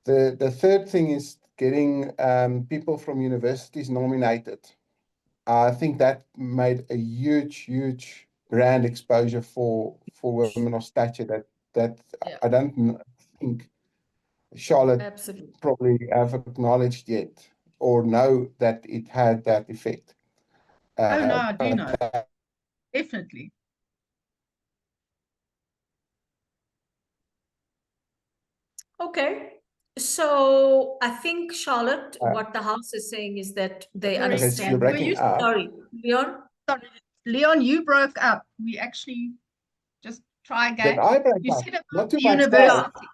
The third thing is getting people from universities nominated. I think that made a huge brand exposure for women of stature that Yeah. I don't think Charlotte Absolutely. probably have acknowledged yet or know that it had that effect. Oh, no, I do but know. Definitely. Okay. So I think, Charlotte, Uh, what the house is saying is that they Sorry, Okay, so you're understand. were breaking you up. Sorry, Leon? sorry, Leon, you broke up. We actually just try Did again. I break You up? said about Not too the much university. though.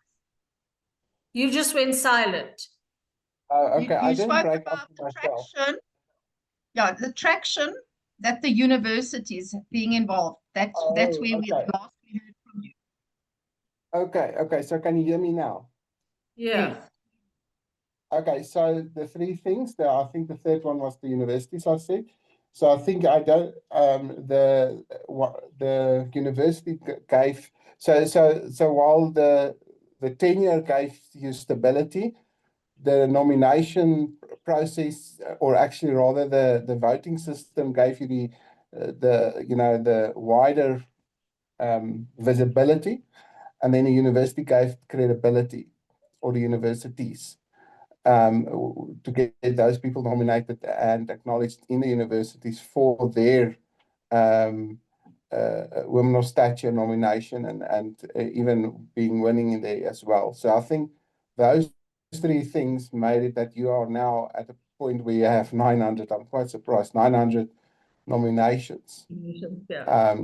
You just went silent. Okay, I You didn't spoke break up about to the myself. traction. Yeah, the traction that the universities being involved. That's Oh, where okay. we last heard from you. Okay, so can you hear me now? Yeah. Yes. Okay, so the three things there, I think the third one was the universities, I said. So I think I don't the university gave so while the tenure gave you stability, the nomination process, or actually rather the voting system gave you the wider visibility, and then the university gave credibility, or the universities, to get those people nominated and acknowledged in the universities for their women of stature nomination, and even being winning in there as well. So I think those three things made it that you are now at a point where you have 900. I'm quite surprised, 900 nominations. Yeah.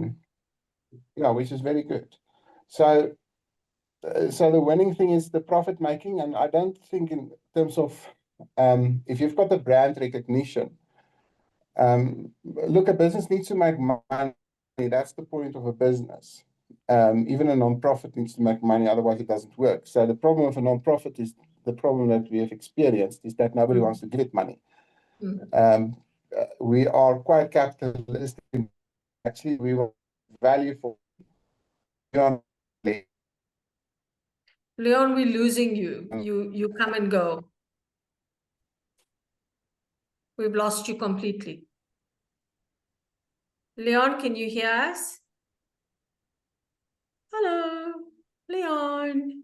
Yeah, which is very good. So the winning thing is the profit making, and I don't think in terms of if you've got the brand recognition, look, a business needs to make money. That's the point of a business. Even a non-profit needs to make money, otherwise it doesn't work. So the problem of a non-profit is the problem that we have experienced is that nobody wants to give it money. We are quite capitalistic. Actually, we want value for Leon, we're losing you. You come and go. We've lost you completely. Leon, can you hear us? Hello, Leon.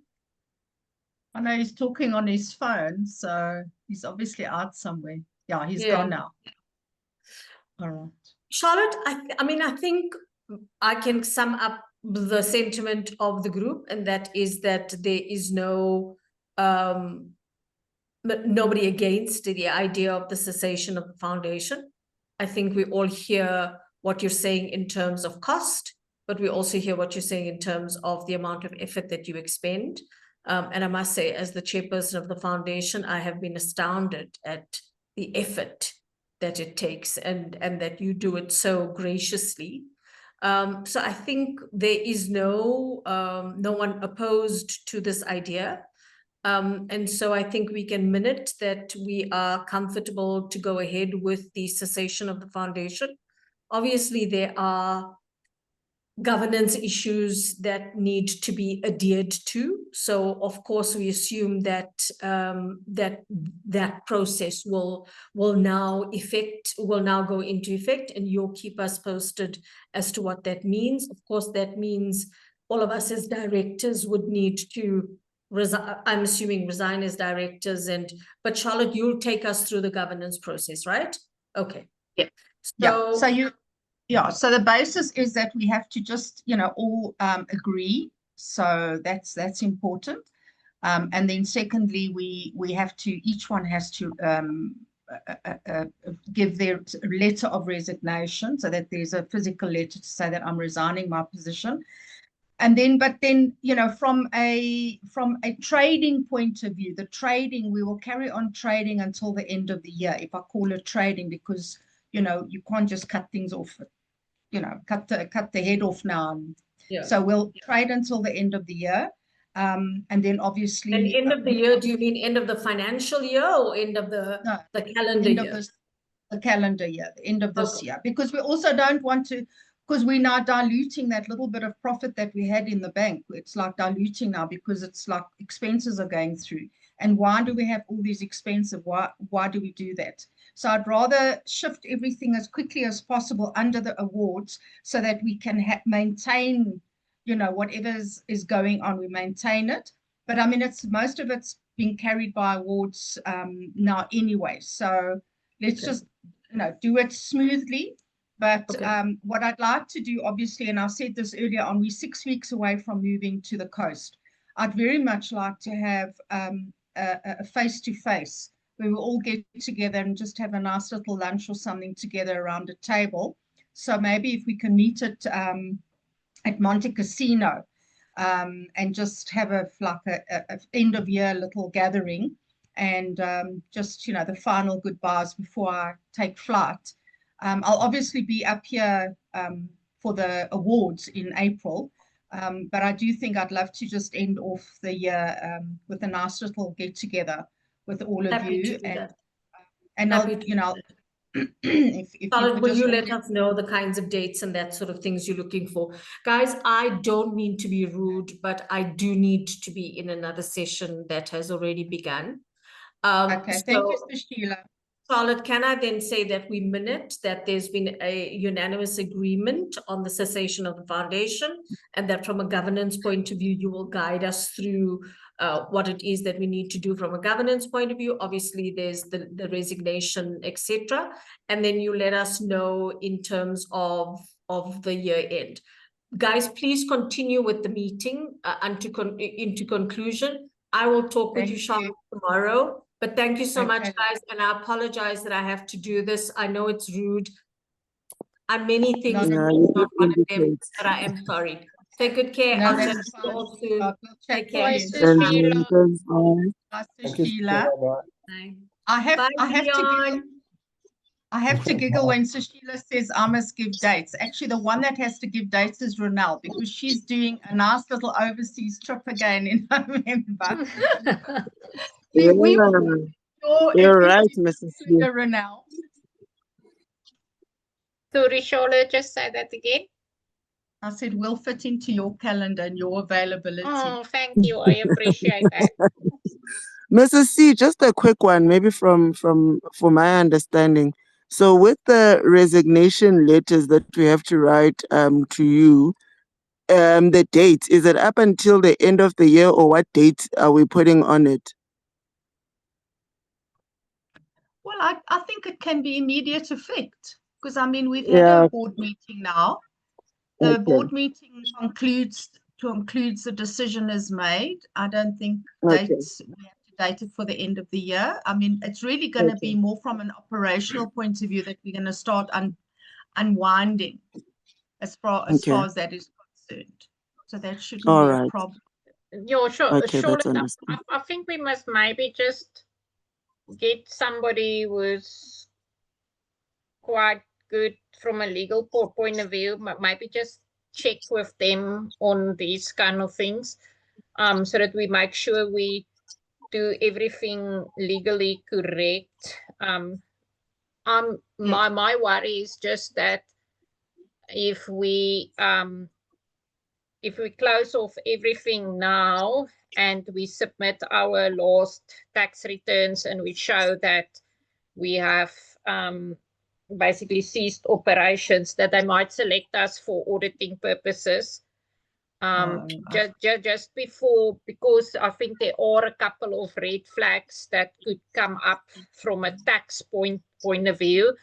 I know he's talking on his phone, so he's obviously out somewhere. Yeah, he's Yeah. gone now. All right. Charlotte, I mean, I think I can sum up the sentiment of the group, and that is that there is nobody against the idea of the cessation of the foundation. I think we all hear what you're saying in terms of cost, but we also hear what you're saying in terms of the amount of effort that you expend. And I must say, as the chairperson of the foundation, I have been astounded at the effort that it takes, and that you do it so graciously. So I think there is no one opposed to this idea. And so I think we can minute that we are comfortable to go ahead with the cessation of the foundation. Obviously, there are governance issues that need to be adhered to. So of course we assume that that process will now go into effect, and you'll keep us posted as to what that means. Of course, that means all of us as directors would need to resign. I'm assuming resign as directors, but Charlotte, you'll take us through the governance process, right? Okay. Yeah. So So you Yeah, so the basis is that we have to just, all agree. So that's important. And then secondly, we have to, each one has to give their letter of resignation, so that there's a physical letter to say that I'm resigning my position. And then, but then, from a trading point of view, we will carry on trading until the end of the year, if I call it trading, because, you can't just cut things off, cut the head off now. Yeah. So we'll trade until the end of the year. And then obviously. And end of the year, do you mean end of the financial year or end of the calendar end year? Of the calendar year, the end of this Okay. year, because we also don't want to, because we're now diluting that little bit of profit that we had in the bank. It's like diluting now, because it's like expenses are going through. And why do we have all these expenses? Why do we do that? So I'd rather shift everything as quickly as possible under the awards, so that we can maintain, whatever is going on, we maintain it. But I mean, most of it's being carried by awards now anyway. So let's just, do it smoothly. But what I'd like to do, obviously, and I said this earlier on, we're 6 weeks away from moving to the coast. I'd very much like to have a face-to-face where we all get together and just have a nice little lunch or something together around a table. So maybe if we can meet at Monte Casino and just have a end of year little gathering, and just, the final goodbyes before I take flight. I'll obviously be up here for the awards in April, but I do think I'd love to just end off the year with a nice little get together with all of Happy you. to do that. And Happy I'll, to do that. if Charlotte, you will just you let us know the kinds of dates and that sort of things you're looking for? Guys, I don't mean to be rude, but I do need to be in another session that has already begun. Okay, thank you, Sheila. Charlotte, can I then say that we minute that there's been a unanimous agreement on the cessation of the foundation, and that from a governance point of view, you will guide us through what it is that we need to do from a governance point of view. Obviously, there's the resignation, etc. And then you let us know in terms of the year end. Guys, please continue with the meeting into conclusion. I will talk with you, Charlotte, tomorrow. But thank you so much, guys. And I apologize that I have to do this. I know it's rude. And many things, Yeah, not one of them, but I am sorry. Take good care. No, I'll that's chat to you fine. all soon. Take care. Bye, Sheila. Thank you, Sheila. Bye. Bye. I have Leon. to giggle when Sheila says I must give dates. Actually, the one that has to give dates is Ronelle, because she's doing a nice little overseas trip again in November. You're right, Mrs. Lee. Ronelle. Sorry, Charlotte, just say that again. I said we'll fit into your calendar and your availability. Oh, thank you. I appreciate that. Mrs. C, just a quick one, maybe for my understanding. So with the resignation letters that we have to write to you, the date, is it up until the end of the year, or what date are we putting on it? Well, I think it can be immediate effect, because I mean, we've had a board meeting now. The board meeting concludes the decision is made. I don't think dates, we have to date it for the end of the year. I mean, it's really going to be more from an operational point of view that we're going to start unwinding as far as that is concerned. So that shouldn't be a problem. Yeah, sure. Charlotte, I think we must maybe just get somebody who's quite good from a legal point of view, maybe just check with them on these kind of things, so that we make sure we do everything legally correct. My worry is just that if we close off everything now and we submit our last tax returns and we show that we have basically ceased operations, that they might select us for auditing purposes. Just before, because I think there are a couple of red flags that could come up from a tax point of view.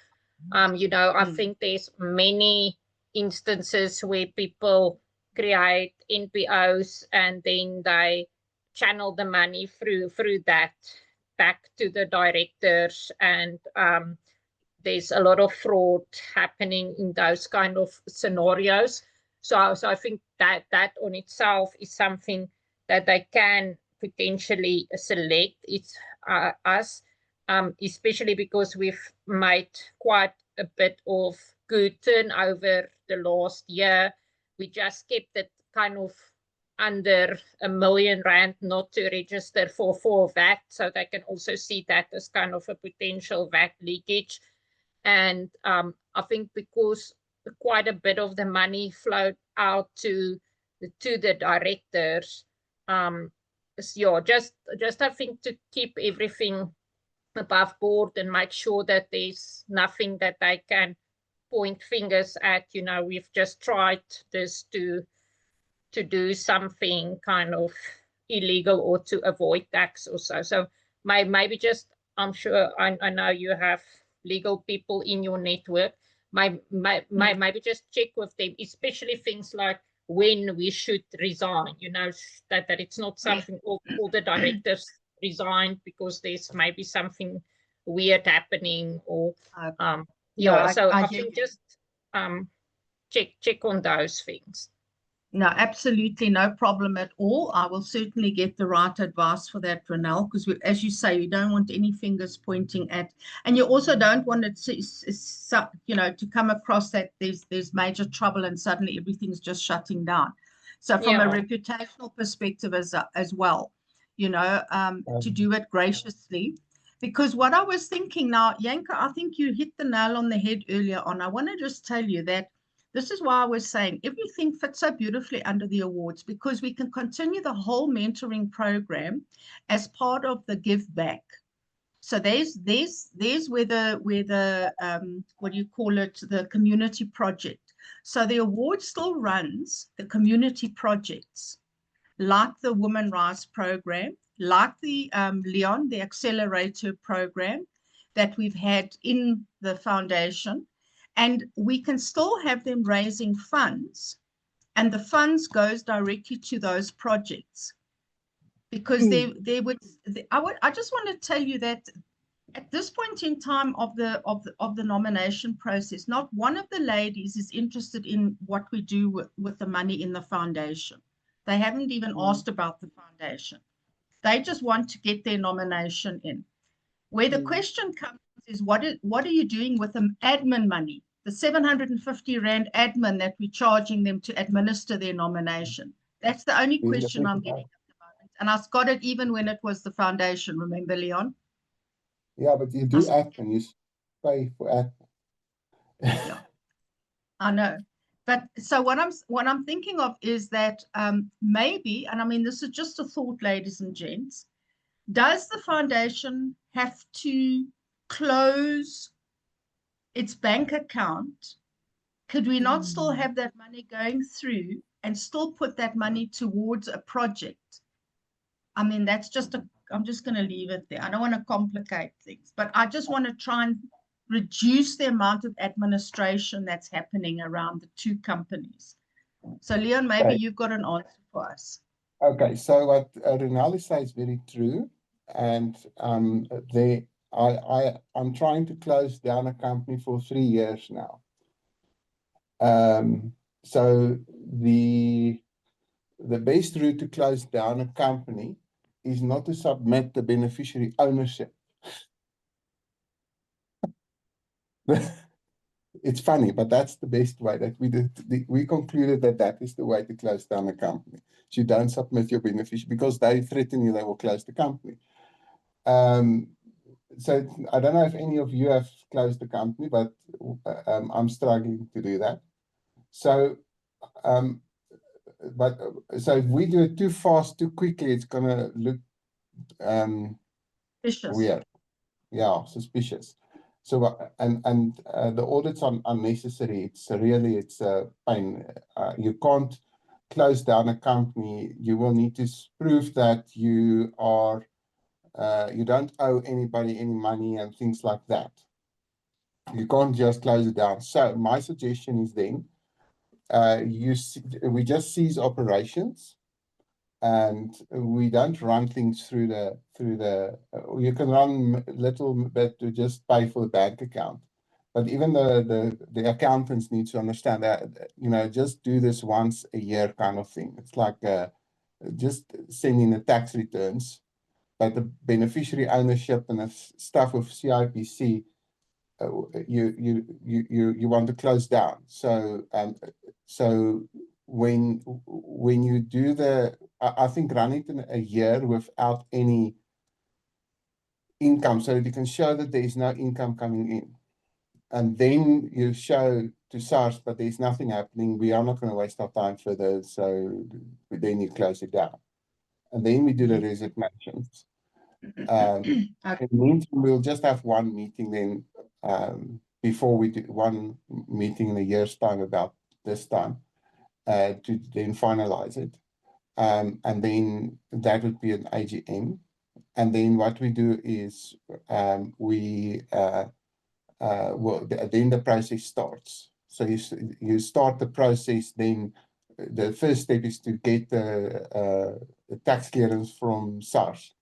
You know, I think there's many instances where people create NPOs and then they channel the money through that back to the directors, and there's a lot of fraud happening in those kind of scenarios. So I think that on itself is something that they can potentially select. It's us, especially because we've made quite a bit of good turnover the last year. We just kept it kind of under R1 million, not to register for VAT, so they can also see that as kind of a potential VAT leakage. And I think because quite a bit of the money flowed out to the directors, yeah, just I think to keep everything above board and make sure that there's nothing that they can point fingers at. You know, we've just tried this to do something kind of illegal or to avoid tax or so. So maybe just, I'm sure I know you have legal people in your network. Maybe just check with them, especially things like when we should resign, you know, that it's not something all the directors resign because there's maybe something weird happening, or yeah, so I think just check on those things. No, absolutely no problem at all. I will certainly get the right advice for that, Ronelle, because as you say, you don't want any fingers pointing at, and you also don't want it to, you know, to come across that there's major trouble and suddenly everything's just shutting down. So from a reputational perspective as well, you know, to do it graciously. Because what I was thinking now, Yanka, I think you hit the nail on the head earlier on. I want to just tell you that this is why I was saying everything fits so beautifully under the awards, because we can continue the whole mentoring program as part of the give back. So there's where the what do you call it, the community project. So the award still runs the community projects like the Women Rise program, like the Leon, the accelerator program that we've had in the foundation. And we can still have them raising funds, and the funds goes directly to those projects, because I just want to tell you that at this point in time of the nomination process, not one of the ladies is interested in what we do with the money in the foundation. They haven't even asked about the foundation. They just want to get their nomination in. Where the question comes is, what are you doing with the admin money? The 750 Rand admin that we're charging them to administer their nomination. That's the only question I'm getting at the moment. And I got it even when it was the foundation, remember, Leon? Yeah, but you do admin, you pay for admin. Yeah, I know. But so what I'm thinking of is that maybe, and I mean, this is just a thought, ladies and gents, does the foundation have to close its bank account? Could we not still have that money going through and still put that money towards a project? I mean, that's just I'm just going to leave it there. I don't want to complicate things, but I just want to try and reduce the amount of administration that's happening around the two companies. So Leon, maybe you've got an answer for us. Okay, so what Ronelle says is very true. And I'm trying to close down a company for 3 years now. So the best route to close down a company is not to submit the beneficiary ownership. It's funny, but that's the best way that we did. We concluded that is the way to close down a company. So you don't submit your beneficiary, because they threaten you, they will close the company. So I don't know if any of you have closed the company, but I'm struggling to do that. So, so if we do it too fast, too quickly, it's gonna look weird. Yeah, suspicious. So and the audits are unnecessary. It's a pain. You can't close down a company. You will need to prove that you are you don't owe anybody any money and things like that. You can't just close it down. So my suggestion is then, we just cease operations, and we don't run things through you can run little bit to just pay for the bank account. But even the accountants need to understand that, just do this once a year kind of thing. It's like just sending the tax returns, but the beneficiary ownership and the stuff with CIPC, you want to close down. So when you do I think run it in a year without any income, so that you can show that there is no income coming in, and then you show to SARS, but there's nothing happening. We are not going to waste our time further, so then you close it down, and then we do the resignations. It means we'll just have one meeting then, before we do one meeting in a year's time about this time, to then finalize it. And then that would be an AGM. And then what we do is then the process starts. So you start the process, then the first step is to get the tax clearance from SARS.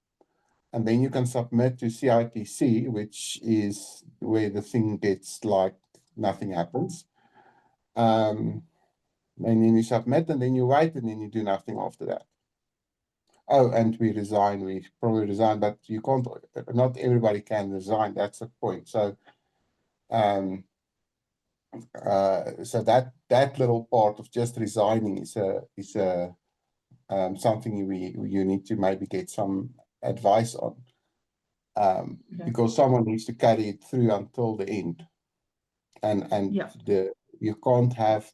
And then you can submit to CIPC, which is where the thing gets like nothing happens. And then you submit, and then you wait, and then you do nothing after that. Oh, and we resign. We probably resign, but you can't. Not everybody can resign. That's the point. So, so that little part of just resigning is something you need to maybe get some advice on. Because someone needs to carry it through until the end, and you can't have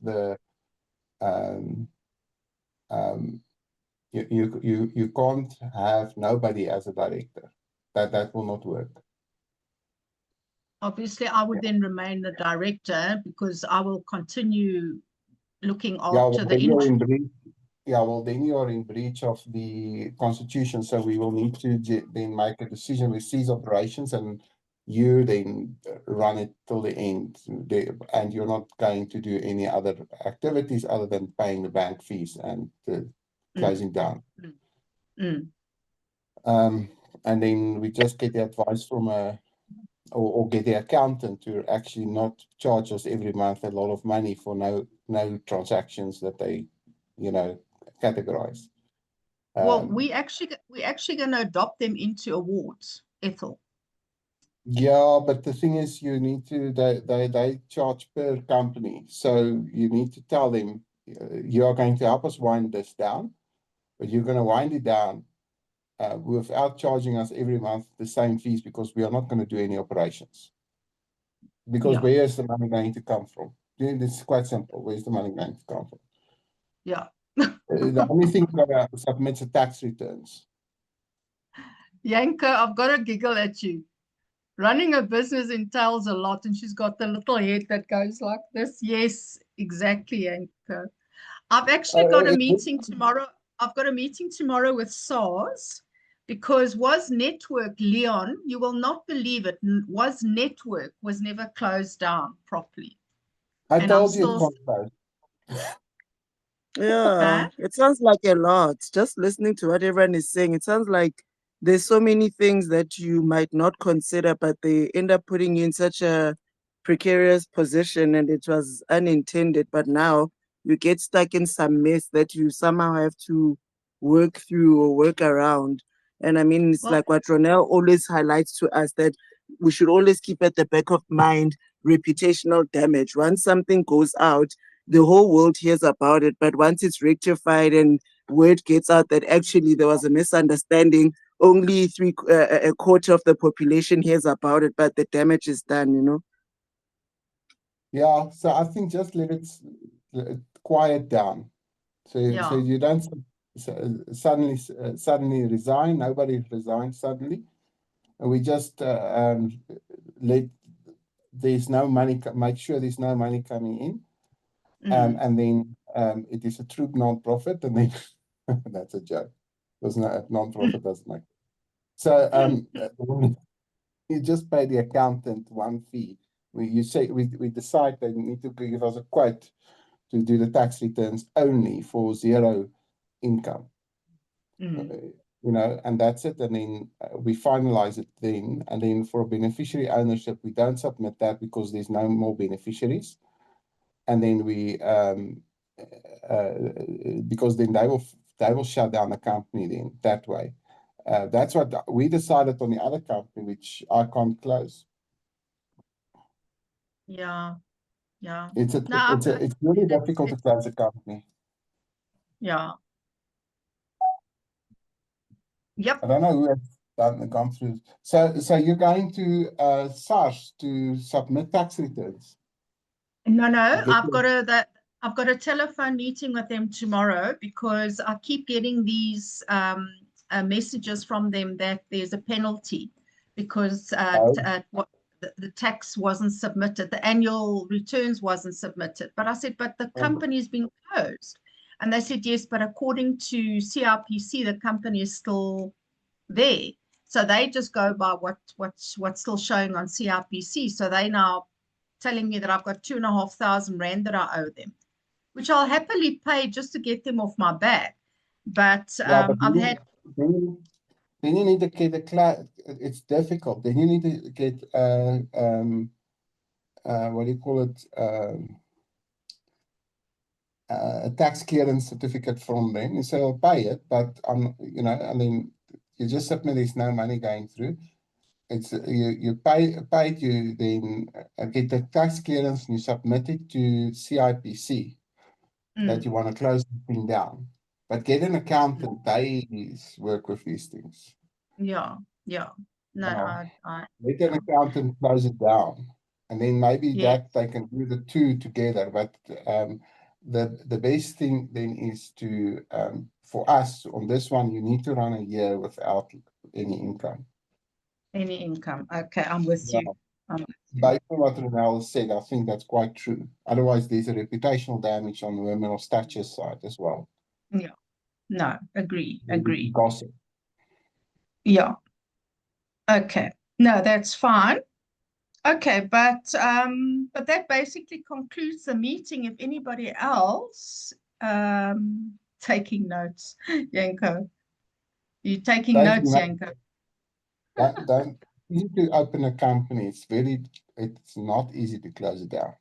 you can't have nobody as a director. That will not work. Obviously, I would then remain the director because I will continue looking after the interim. Then you are in breach of the constitution. So we will need to then make a decision. We cease operations, and you then run it till the end. And you're not going to do any other activities other than paying the bank fees and closing down. And then we just get the advice from or get the accountant to actually not charge us every month a lot of money for no transactions that they, categorize. Well, we're actually going to adopt them into awards, Ethel. Yeah, but the thing is, you need to they charge per company, so you need to tell them you are going to help us wind this down, but you're going to wind it down without charging us every month the same fees, because we are not going to do any operations. Because where is the money going to come from? It's quite simple. Where's the money going to come from? Yeah. The only thing that submits the tax returns. Yanka, I've got to giggle at you. Running a business entails a lot, and she's got the little head that goes like this. Yes, exactly, Yanka. I've actually got a meeting tomorrow. I've got a meeting tomorrow with SARS, because WOS Network, Leon, you will not believe it, WOS Network was never closed down properly. I told you. Yeah, it sounds like a lot. Just listening to what everyone is saying, it sounds like there's so many things that you might not consider, but they end up putting you in such a precarious position, and it was unintended. But now you get stuck in some mess that you somehow have to work through or work around. And I mean, it's like what Ronelle always highlights to us, that we should always keep at the back of mind reputational damage. Once something goes out, the whole world hears about it, but once it's rectified and word gets out that actually there was a misunderstanding, only a quarter of the population hears about it, but the damage is done, Yeah, so I think just let it quiet down. So you don't suddenly resign. Nobody resigns suddenly. And we just let there's no money, make sure there's no money coming in. And then it is a true non-profit, and then that's a joke. There's no non-profit doesn't make it. So you just pay the accountant one fee, we decide they need to give us a quote to do the tax returns only for zero income. You know, and that's it. And then we finalize it then. And then for beneficiary ownership, we don't submit that because there's no more beneficiaries. And then we, because then they will shut down the company then that way. That's what we decided on the other company, which I can't close. Yeah. Yeah. It's really difficult to close a company. Yeah. Yep. I don't know who has gone through. So you're going to SARS to submit tax returns? No, Get I've got a telephone meeting with them tomorrow because I keep getting these messages from them that there's a penalty because what the tax wasn't submitted, the annual returns wasn't submitted. But I said, but the company's been closed. And they said, yes, but according to CRPC, the company is still there. So they just go by what's still showing on CRPC. So they now telling me that I've got 2,500 rand that I owe them, which I'll happily pay just to get them off my back. But but I've had. Then you need to get it's difficult. Then you need to get what do you call it? A tax clearance certificate from them. You say I'll pay it, but you know, I mean, you just submit. There's no money going through. It's you pay it. You then get the tax clearance and you submit it to CIPC that you want to close the thing down. But get an accountant. They work with these things. Yeah. No, I let an accountant close it down, and then maybe that they can do the two together. But the best thing then is to for us on this one, you need to run a year without any income. Any income. Okay, I'm with you. Based on what Ronel said, I think that's quite true. Otherwise, there's a reputational damage on the women of stature side as well. Yeah. No, agree. Gossip. Yeah. Okay. No, that's fine. Okay, but that basically concludes the meeting. If anybody else taking notes, Yanko. You taking notes, Yanko? Don't easy to open a company. It's not easy to close it down.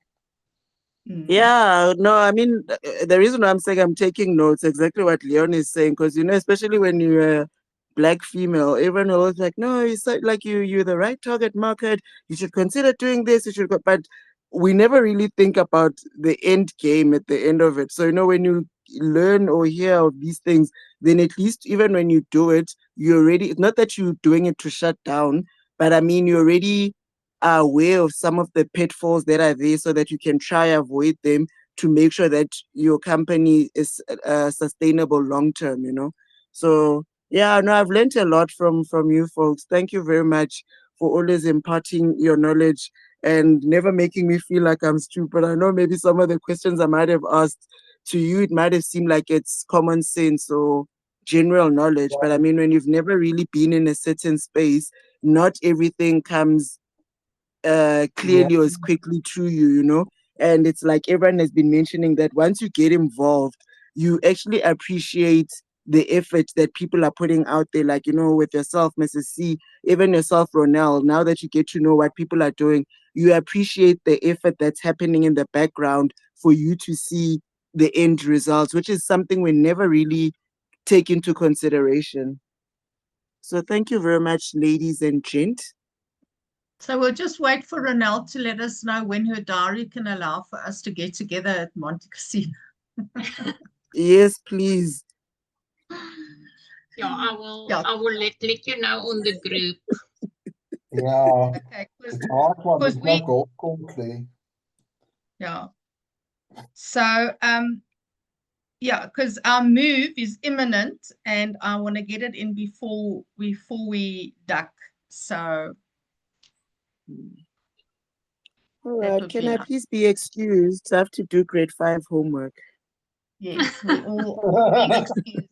Yeah, no, I mean, the reason why I'm saying I'm taking notes, exactly what Leon is saying, because, you know, especially when you're a black female, everyone will always like, no, it's like you're the right target market. You should consider doing this. You should go, but we never really think about the end game at the end of it. So, you know, when you learn or hear of these things, then at least even when you do it, you're already, it's not that you're doing it to shut down, but I mean, you're already are aware of some of the pitfalls that are there so that you can try avoid them to make sure that your company is sustainable long term, you know. So yeah, no, I've learned a lot from you folks. Thank you very much for always imparting your knowledge and never making me feel like I'm stupid. I know maybe some of the questions I might have asked to you, it might have seemed like it's common sense or general knowledge, but I mean, when you've never really been in a certain space, not everything comes clearly or as quickly to you, you know. And it's like everyone has been mentioning that once you get involved, you actually appreciate the effort that people are putting out there, like, you know, with yourself, Mrs. C, even yourself, Ronel. Now that you get to know what people are doing, you appreciate the effort that's happening in the background for you to see the end results, which is something we never really take into consideration. So thank you very much, ladies and gents. So we'll just wait for Ronel to let us know when her diary can allow for us to get together at Monte Casino. Yes, please. Yeah, I will let you know on the group. Yeah, Okay, it's hard one. There's no golf course there. Yeah. So yeah, because our move is imminent and I want to get it in before we duck. So all right, can I please be excused? I have to do grade 5 homework. Yes, we all being excused.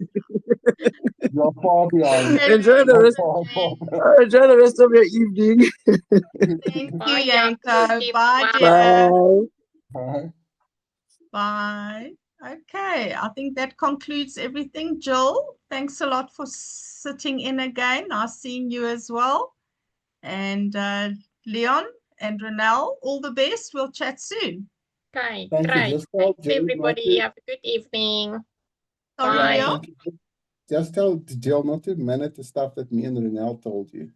You You're far behind. Enjoy the You're rest. far behind. Enjoy the rest of your evening. Thank Bye, you, Jacob. Yanko. Bye, Bye. dear. Bye. Bye. Okay, I think that concludes everything. Jill, thanks a lot for sitting in again. Nice seeing you as well. And Leon and Renelle, all the best. We'll chat soon. Okay, Thank you. great. Just tell Thanks, Jill not everybody. to, Have a good evening. Sorry, Bye. yeah, Leon. thank you. Just tell Jill not to minute the stuff that me and Renelle told you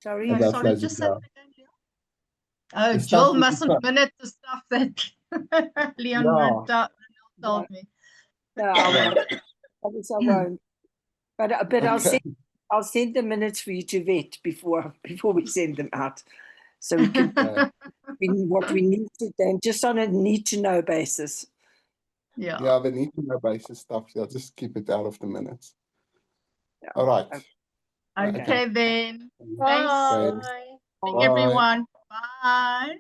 Sorry. about Sorry, closing just say down. that again, Leon. Oh, The stuff Jill that you mustn't told- minute the stuff that Leon Yeah. told me. No, I won't. I won't. But Okay. I'll send the minutes for you to vet before we send them out, so we can Okay. what we need to then just on a need to know basis. Yeah. Yeah, the need to know basis stuff. Yeah, just keep it out of the minutes. Yeah. All right. Okay. Okay, then. Thanks, Bye. Okay. thanks Bye. everyone. Bye.